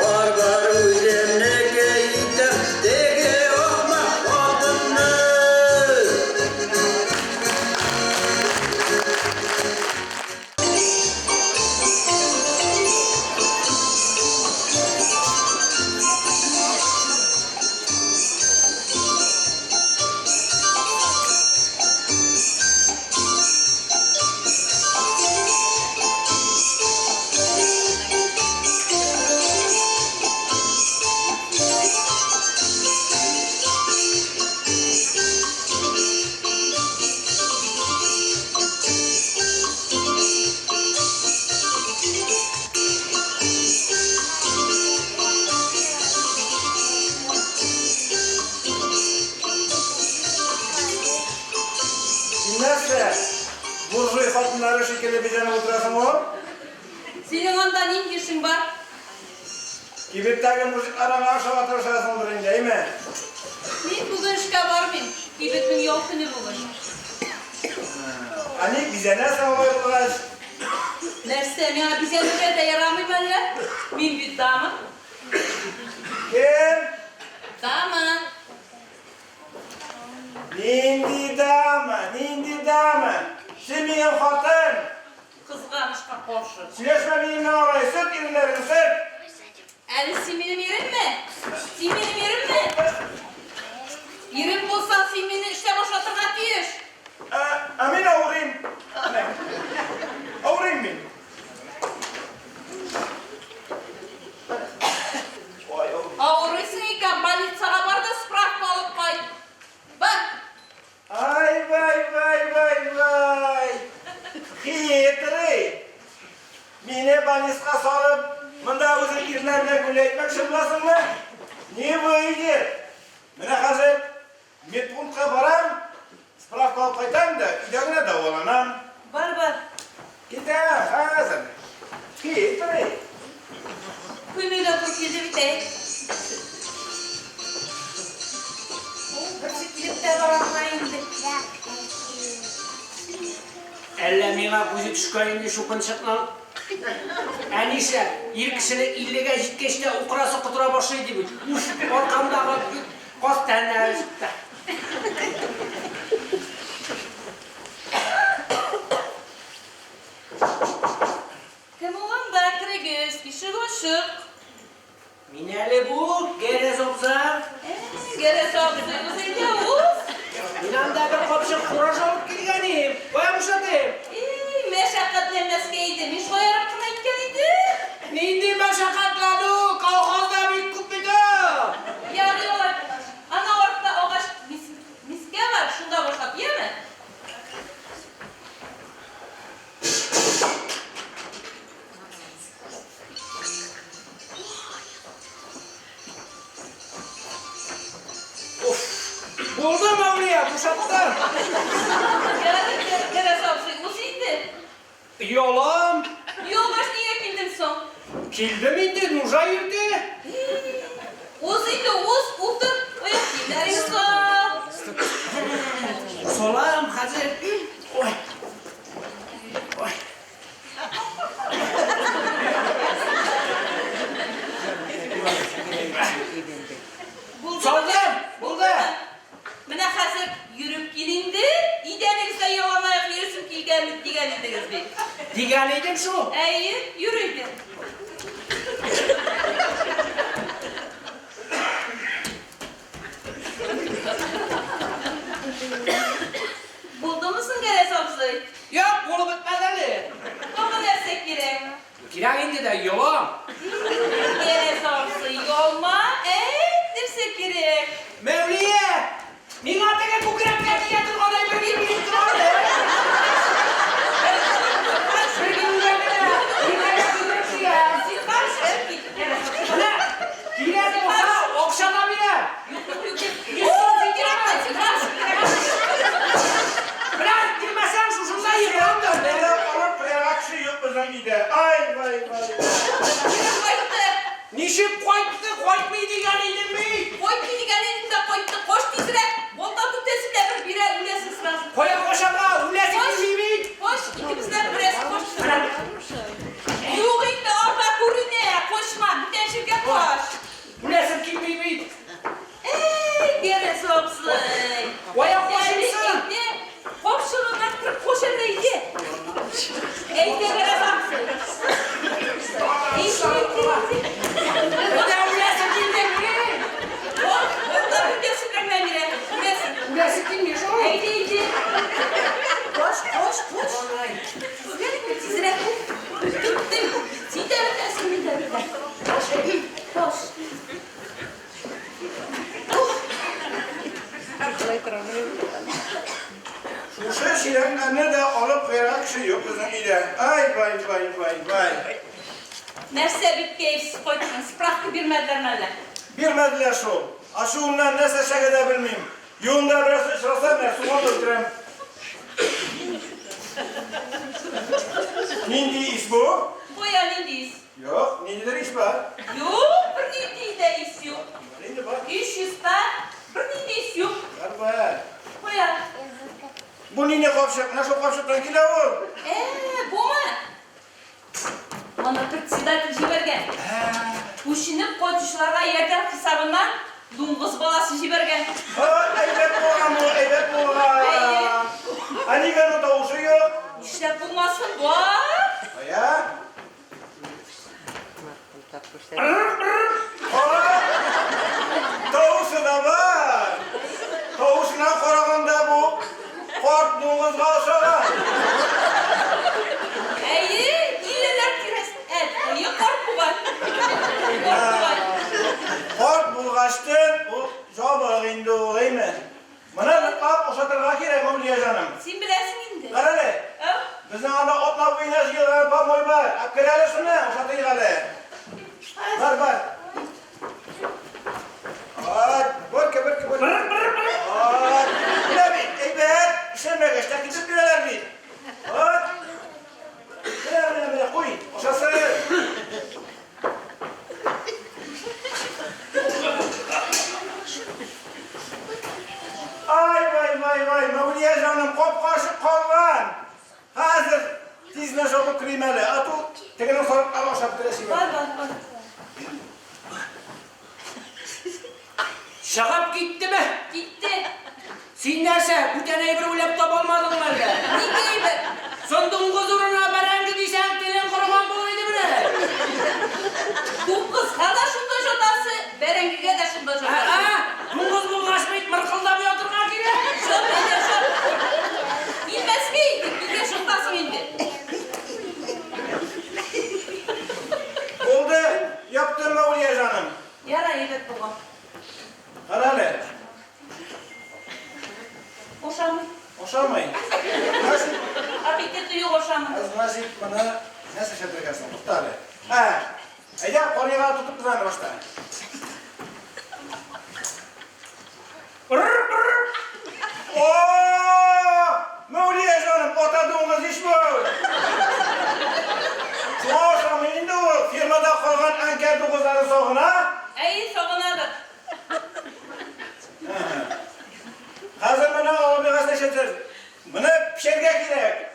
Var üzemlik geyden tegi olmak altınlı Nasıl? Burjuy kadınları şekilde bizden oturasın o?
Senin ondan ne işin var?
Kibittagi muziklarni aşağı atırışasındır değil mi?
Men bugün işe barmayım. günü bulur.
Hani bize ne sağlıyor kulaş?
Nersem ya bize de yaramıyor böyle. Min bir dama.
Kim?
Dama.
Nindi dama. Simiyen hatın.
Kızganışka korşu.
Sileşme benimle orayı, sırt ürünlerini sırt.
Ali siminim yerin mi? Siminim yerin mi? Yerin bulsan simini işte boşaltırga diyor.
Amin avurayım. Avurayım ben.
Ağırıysın iken balitsana var da spraf alıp koy. Bak.
Ay vay. Hiyetri. Mine baliska salıp, mında uzun irlerle güleytmek şımlasın mı? Niye böyle? Mine hazır, metpuntka baram, spravka alıp kaytam da, idagına davalanam.
Var.
Gidelim, hazır. Hiyetri.
Kuyumuyla Türkiye'de bir de. Hepsi gidip de varanlayındı.
Ellemiğe kuzu çıkayınca şu kınçıkla. Enişte, ilk kişinin illige jitkeşte ukrası kutura başlıyor gibi. Uş, orkamda koz tenler çıktı.
Temuğun da kregüz, işi koşuk.
Mineli bu, gerez obza.
Gere sağlığı üzerinde uz.
Minamda bir kopşuk kuraş olup gidigenim. Koyamış atayım.
Meşakkatlenmeskeydim, iş koyarak kına gitkeniydi.
Neydi meşakkatladı, kalkazda bir kupidi.
Yarıyor. Ana orta oğaş miske var, şunda boşalt, yeme.
Buldum avliya, kuşattım.
Gere sağlığı uzaydı.
Yolum.
Yolbaş niye bildin son?
Kildim indi, Nurja yürüdü.
Uzaydı, uzdur. Oya giderim son.
Solam hazır. Oy. Oy. Buldum.
Mine hazır yürüp gelindi. İdenirse yalanlayak yürüsün ki digelindiniz bir.
Digeliydim şu.
İyi, yürüydü. Buldu musun gene sapsayı?
Yok, kolu bitmez Ali.
Ama dersek gerek.
Kirak indi de yolum.
Gene sapsayı yolma, dersek gerek.
Mevliye. Min artık bu kirakları yatır odayı bir gibi yuttur orada. Bir gün üzerine. Bir kere götürürsün ya.
Sipariş ver ki.
Ne? Yine de olsa okşada bile. Bırak girmesen şuşundan yıkıyorum da.
Nere alıp reaksi yok bizden ide. Ay vay.
Nişip koydu, koymaydı yanıydı mı? Koya koşama, ulesi gibi. Ulesi gibi. Koya koşmuşsun. Öde ulesi gibi mi? Ulesi kimmiş o?
Şuşa şirenlerine de alıp reaksi yok bizden ide. Ay vay.
Nerse bitkeysiz koydun, sprahkı bilmediler neler.
Bilmediler şu. Aşığımdan ne seçek edebilmeyim. Yolunda biraz sıçrasam ya, suman öldürem. Nindi iş bu?
Boya nindiyiz.
Yok, nindiler iş var.
Yok, bir nindiyi de iş yok.
Nindi bak.
İş ister, bir nindiyiz yok.
Var.
Boya,
Bu nine kopşak, nasıl kopşaktan kile o?
Bu mu? Mana председатель жіберген. Ушиніп қойшыларға ерден хисабынан дуңғыз баласы жіберген.
Eybet boğam o, eybet boğam. Hani ben o tavuşu yok.
İşte bulmasın var.
Ya? Tavuşu da var. Tavuşuna korağında bu. Korktuğunuz kalşalar.
İlleler kires. İyi korku var. Korku var.
Kork bulgaçtın, bu jobı indi olayım mı? Bana kap o satırga kirek Mevliye canım.
Sen bilesin indi.
Karale, bizim anda otla bu inaş yılgan pamoy var. Akkırale şuna, o satırga kale. Var. Börke. Ne bir, eybet, işleme geçti, gidip bileler bir. Bile, koy, o satırga. Vay, Mevliye canım, kop kaşık kollan. Hazır, dizine şoku krimeli. Atu, tekrar sorup ama şaptıresi var.
Var.
Şakap gitti mi?
Gitti.
Sen derse bu tane bir laptop olmadın mı öyle?
Ne gibi?
Sondun kuzuruna beren gidiysen dilin kuruman boyuydu bile.
Bu kız kada şunda şodası. Berengi'ye de şunda şodası.
Bu kız bu kaçmayıp mırkıldamıyor oturma ki ne?
Şöp. Bilmez mi? Bir şundasın indi.
Oldu, yaptın Mevliye canım.
Yara evet baba.
Karale,
Boşanmış.
oşalmayın. Nasıl?
Apetite duyuyor boşanmış.
Az nasip bana nasıl şaptırgasın? Tutarı. Eda, konuya tutup kızanı başta. Mevliye canım, otadığınız iş bu. Şu akşam indi o firmada kalgan anket dokuzları soğuna.
Soğunadır.
Hazır bana alıp bir gazeteşetir. Bunu pişerge kirek.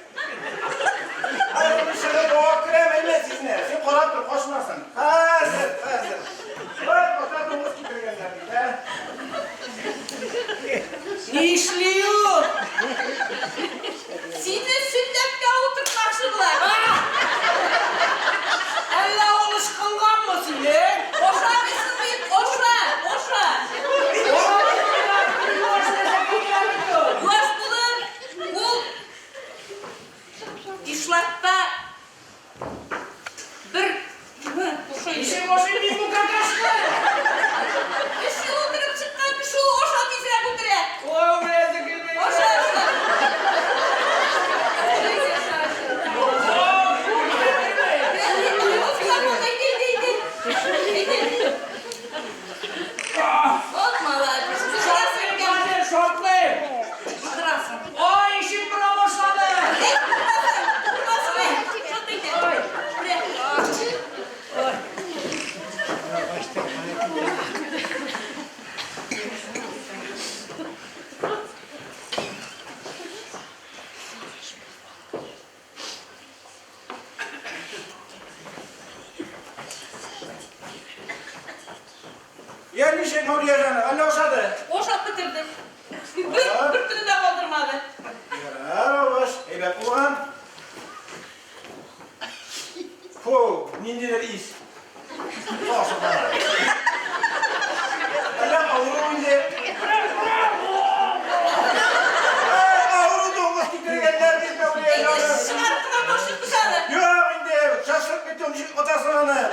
Hayır, bir şeyle doğak kirem elme sizine. Sen kolap dur, koşmasın. Hazır. Bak, otadığınız getirgenler.
Ne işliyor?
Seni sünnetke oturtmakşıdılar.
Allah oluş kılgan mısın ne?
Boşanmışsın bir boşa. Yuvaş bulur. Bu işlatta bir boşaydı.
İşin boşu bir bu kakaslı.
Bir şey oturup çıkan bir şu oşa dizine götüre.
O buraya dökülmeyin.
Oşa.
O işin promosyonu.
Yerleşik Mevliye canım, Allah oşadı.
Boşalt bitirdi. Bir türlü de kaldırmadı.
Yarar baş, eybet ulan. Nindiler iyiyiz. Olsun bana. Allah avru indi. Avru doğmuş getirgenler biz Mevliye canım.
Şımarıkına boşluk dışarı.
Yok indi, şaşırıp bittim şu otasını.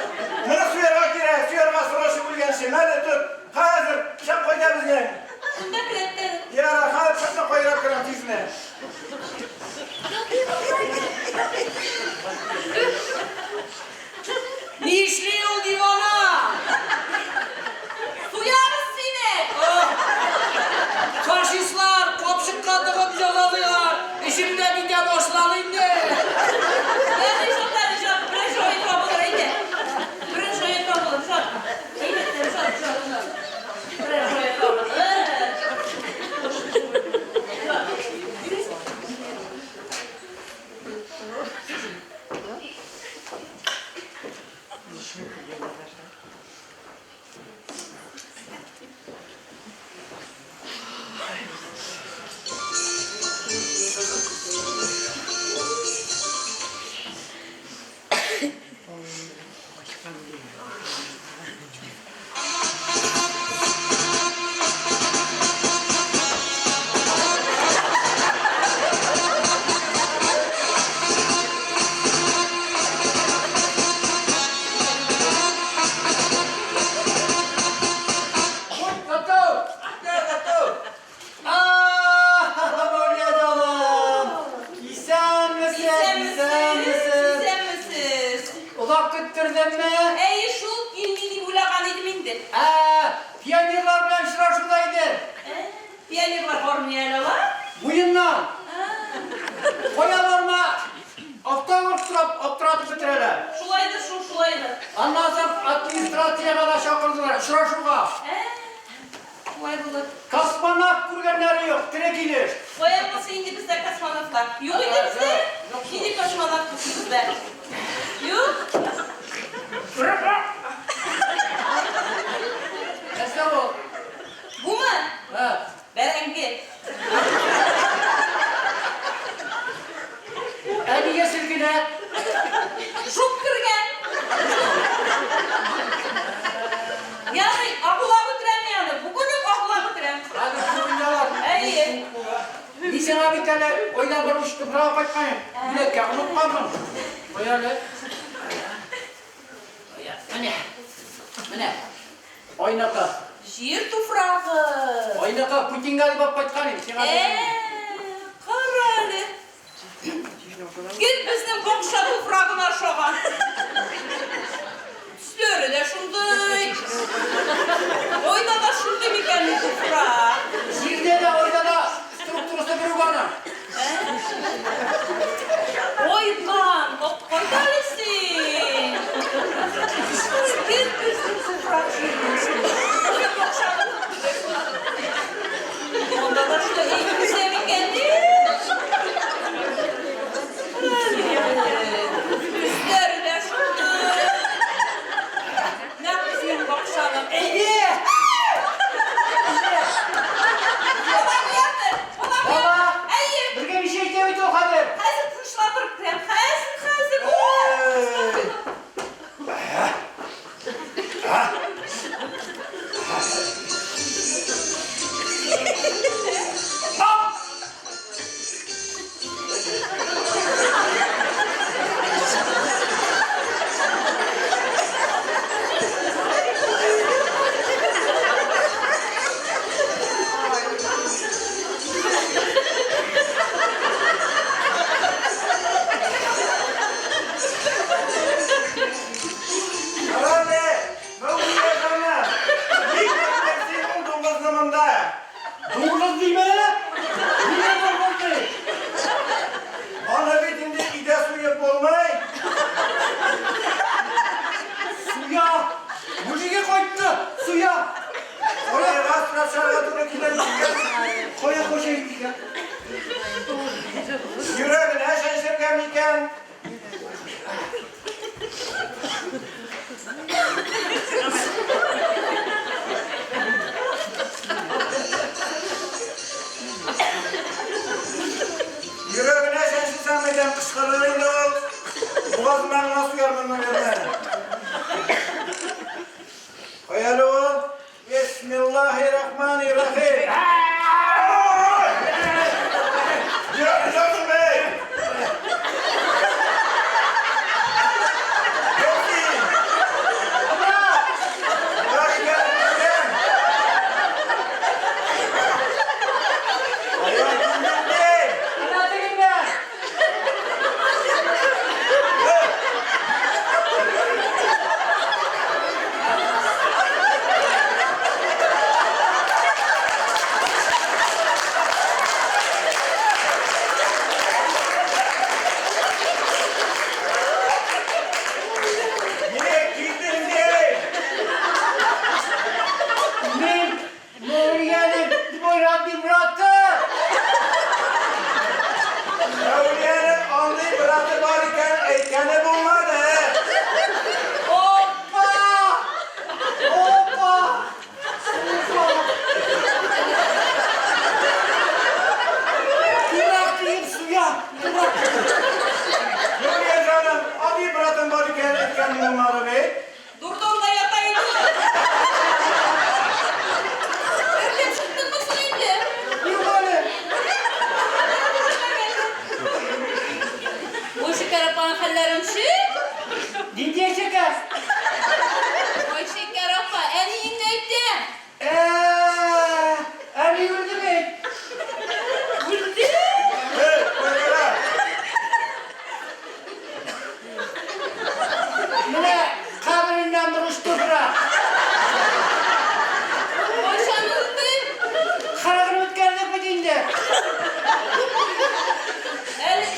Bunu suyarga kire, suyarga sırası bulgensin. Hadi dur, hazır, şap koyacağız bizden.
Şunda biletleri.
Yara, hadi şapla koyarak kıran tizine.
Ne işliyor divana?
Duyarız seni.
Faşistler kopşuk kadını calalıyor. İşimde bir de boşlanayım de.
Ben de şunları bir şöyle kabul edin. Bir şöyle kabul edin. İyi şöyle. Bir şöyle kabul edin.
girdin mi?
Ey şu ilmini bulagan idim indi.
Piyonirler bilen şuraşudaydı.
Piyonirler hormayalı var.
Buyundan. Koyalarma avtobüs optiratıp bitireler.
Şulaydır şulaydır.
Ondan sonra administrasiyaga da şakırdılar. Şuraşuga.
Şulay bulur.
Kasmanak kurganları yok. Direkt ilir.
Koyamasa indi bizde kosmonavtlar. Yok indi bizde. Indi kosmonavt bizde. Yok.
Neyse bu?
Bu mu?
Ha.
Berengi.
Niye silkine?
Şuk kırgen. Yani akıla bitiren yani. Bugünün akıla bitiren.
Hadi kurguncalar.
İyi.
Nisan abi tane oydan durmuştu. Bravo kaçmayın. Bilek ya unutmadın. Oyale. Mene. Oynaka.
Şiir tufrağı.
Oynaka Putin galiba paçkanı.
Karalı. Git bizim kokşa tufrağına şoğan. Üstleri de şunday. Oyda da şunday mi kendi tufrağı?
Şiirde de oyda da strukturusu bir bana.
Oydan, koydalisin. Git bizim tufrağı şiir. Kokşa tufrağı. Onda da şunday iyi bir sevin kendi. Üstleri de şunday. Ne yapıyorsun kokşanım?
Eydi! Baba! Birge bir şey demeyi tokadır.
Hazır tınçlatırıp krem. Hazır.
Herhalde. Ne oluyor sana? İlk beklersin olduğumuz zamanda.
Doğruz değil mi? Niye doğruz değil?
Ana bitinde ide suyu olmay.
Suya! Mujiga koydu suya!
Oraya rastra şarkıdını kilermişken.
Koya koşayım ya.
Yüreğine şaşırgan. Yüreğine şaşırsam edem kışkırığıyla ol. Boğazımdan nasıl yarmanını verme. Koyalı ol. Bismillahirrahmanirrahim. Canım bey. Gelsin. Bırak gelsin. Hayatımdan değil.
Anlatayım ben.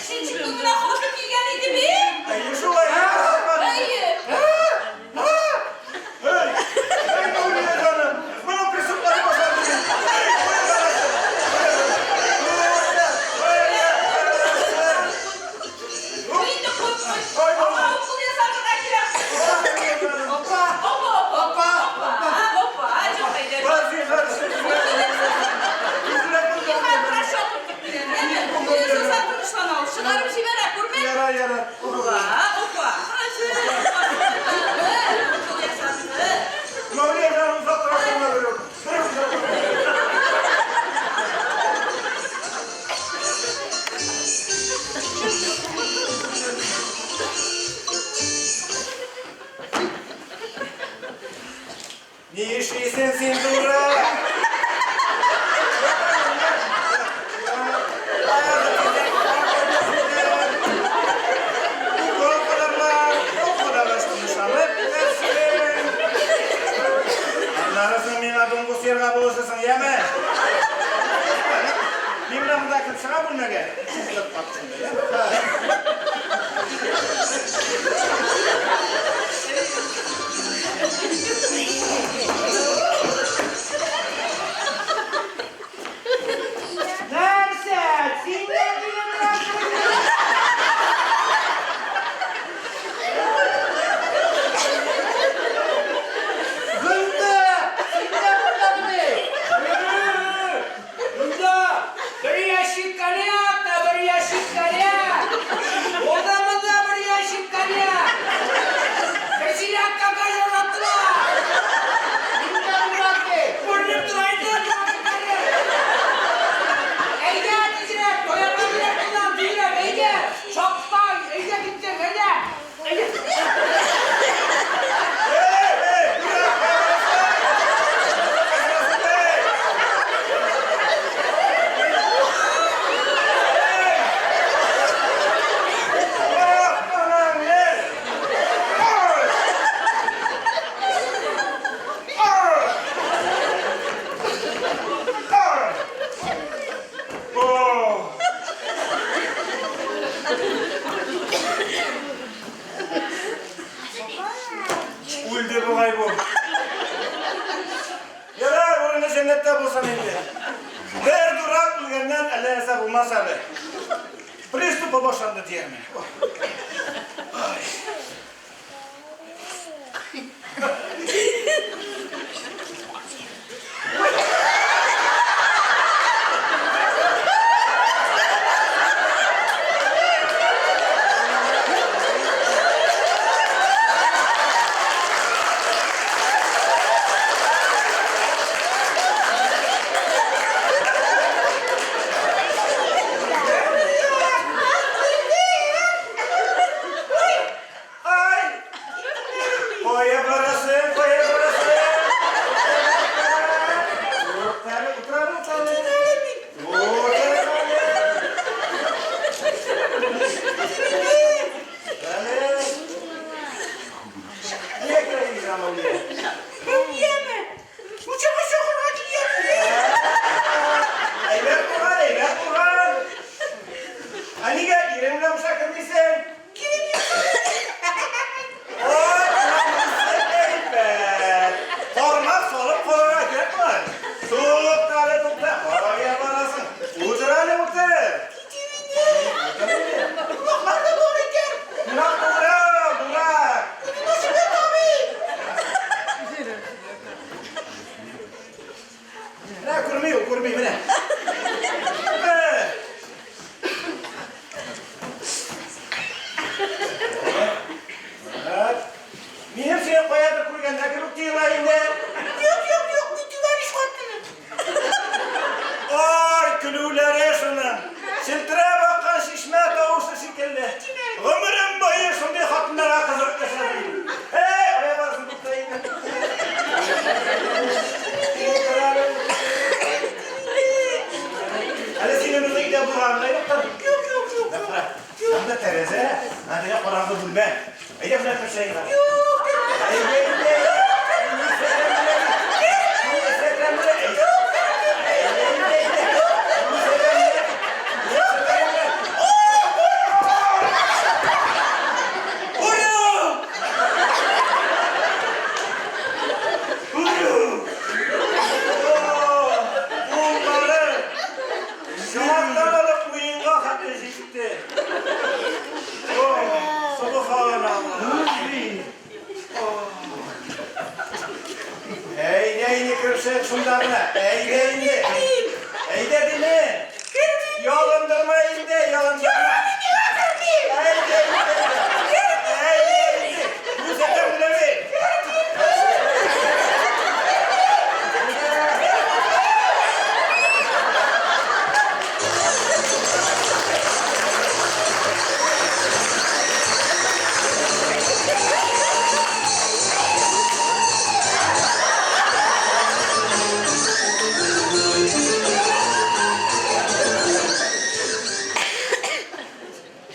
Üçüncü gününe hatun gelgeniydi bir.
Ay şu var.
İyi.
Hey! Hey ne oluyor canım? Bana prisupları basar dedim. Hey! Buraya karasın.
Şimdi koy. Ama okul yazarına girer.
Hoppa!
Hoppa. Hoppa. Çok iyi.
Bazı karışık.
Yıkar tıraş oturduk bile. Değil mi? Yüzü satmışlan al. Şunları bir şey verek. Kurmet.
Yarar.
Hoppa. Okul yazarına.
Ne oluyor canım? Uzak tarafına veriyorum. Ne işlisin Sindura? Anlarısın min adım bu sirga boğuşasın yeme. Mimle mındakil çığa bulma gel. Çıkıp kapçında yeme.
Nerse? Sinirler
Güldü! Şimdi burada mı?
Bunda bir yaşık kalıyor da bir yaşık kalıyor. Odamında bir yaşık kalıyor. Sesini hakka kaçırlattılar.
Şimdi Murat Bey!
Vurdup duraydı. Ege dizine doyamadılar bundan düğüne Ege. Çoktan Ege gitti Ege.
Öldü bu hay bu. Yarar oyunu cennette bulsan indi. Her durak bilgenden elle hesap olmaz abi. Pristupa boşandı diyelim. Ay. Ay! Koya parası, koya parası. Otur. Niye kırayım ama niye? Eyber Kur'an. Hani gel, yerimle uşak mısın? Oy, sen be. Forma sorup koyana gerek var. Soğuk tane tuttu, oraya varasın. Ucurayla mutlu. Kulaklarda doğru gel. Kulak durak. Nasıl be tabi? Ne kurmuyor ne? Evet. Benim seni koyadı kurgandaki bu tığlayında. Yok. Bütüler iş koydun. Ay külüleri şunun. Siltire bakan şişme tavuşu şekilde. Ömrüm boyu şimdi hatunlara kızılık yaşadım. Hey oraya varsın tutayım. Hadi senin önüne gidelim bu hamle yok tabii. Yok. Hem de Tereze. Hadi ya Kur'an'da bulme. Haydi bırak bir şey var. Yok. izi gitti. Oh, subhanallah. Ey neyini görsen şunlarına, ey neyini. Ey dedi mi? Yalındırmayın de, yalındırma. Ey neyini. Ey neyini. Bu sefer bile mi?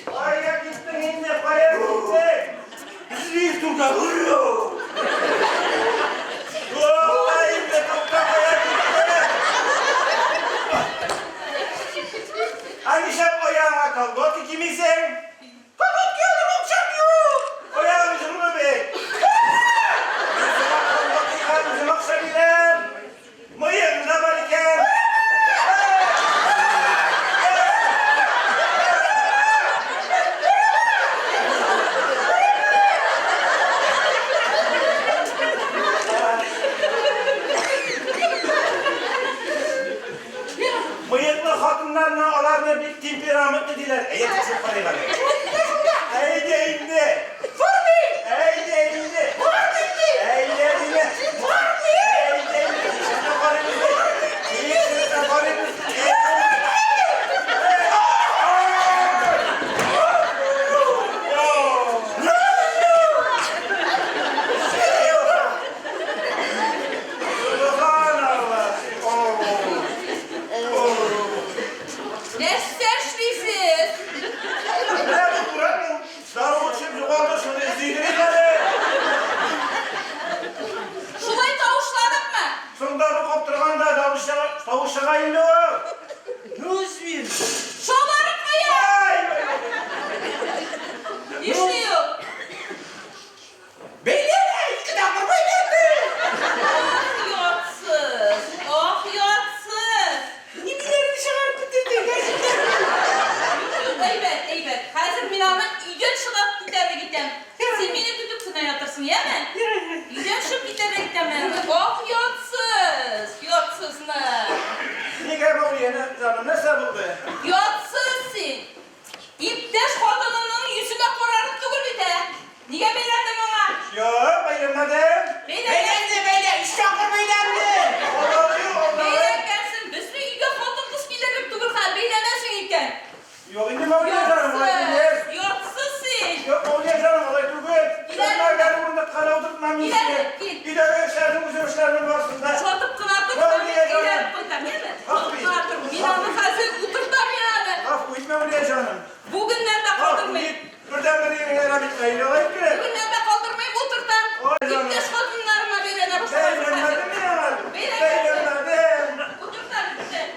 Kaya gittin inne, kaya gittin. Zil turda vuruyor. Vay inne, turda kaya gittin. Hani sen ayağına kaldı, kimisin? Kalk geldim, okşamıyor. Ayağın zırhını be. Bizim akşamıyla. Mıyığında var iken. Mıyıklı hatunlarla alarmı bir temperamentli diler. Ey kızım parayı bana. Ey de indi. Ey de indi. Ey de indi. Ey de indi. Sen de parayı bana. İyi sen de parayı bana.
Ne serşlisiz? Şulay tavuşladık mı? Şolarık mı ya? İşliyor. Ah yatsız. Ah yatsız. Eybet. Hazır minamın üyden çıkıp giderle gittim. Sen beni tutup yatırsın ya mı? Üyden çıkıp giderle gittim ben. Ah yatsız. Yatsız ne? Yatsızsın. İpteş kadınının yüzüne korarıp durur bir de. Niye beylendin ona? Beyler gelsin. Biz mi üyde kadın kız giderip durur ha? Beylenesin iken. Yatsız. Yatsızsın. Çotup kınatıp ilerip koytam değil mi? Kınatıp binanın hazır oturtam yani. Bugünlerde kaldırmayın. Bugünlerde kaldırmayın oturtam. İpteş kadınlarıma beylene başlamasın. Oturtam işte.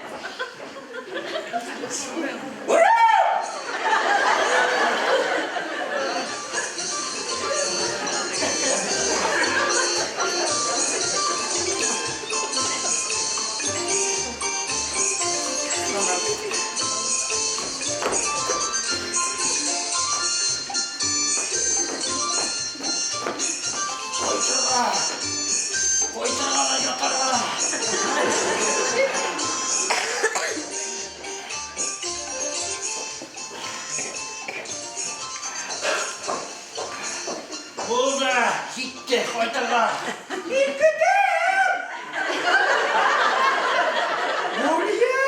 Burada gitti koydular. Ne oluyor?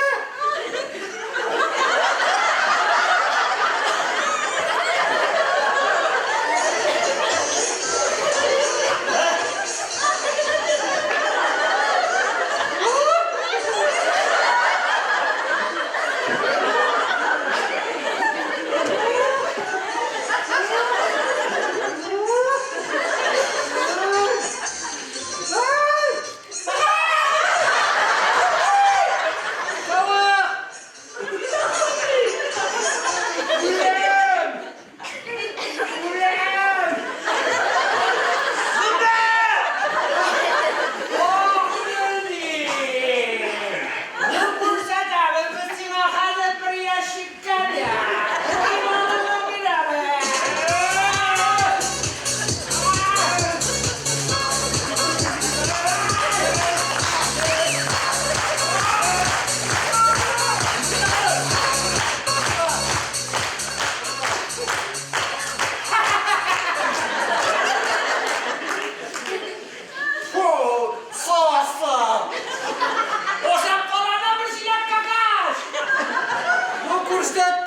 Üstad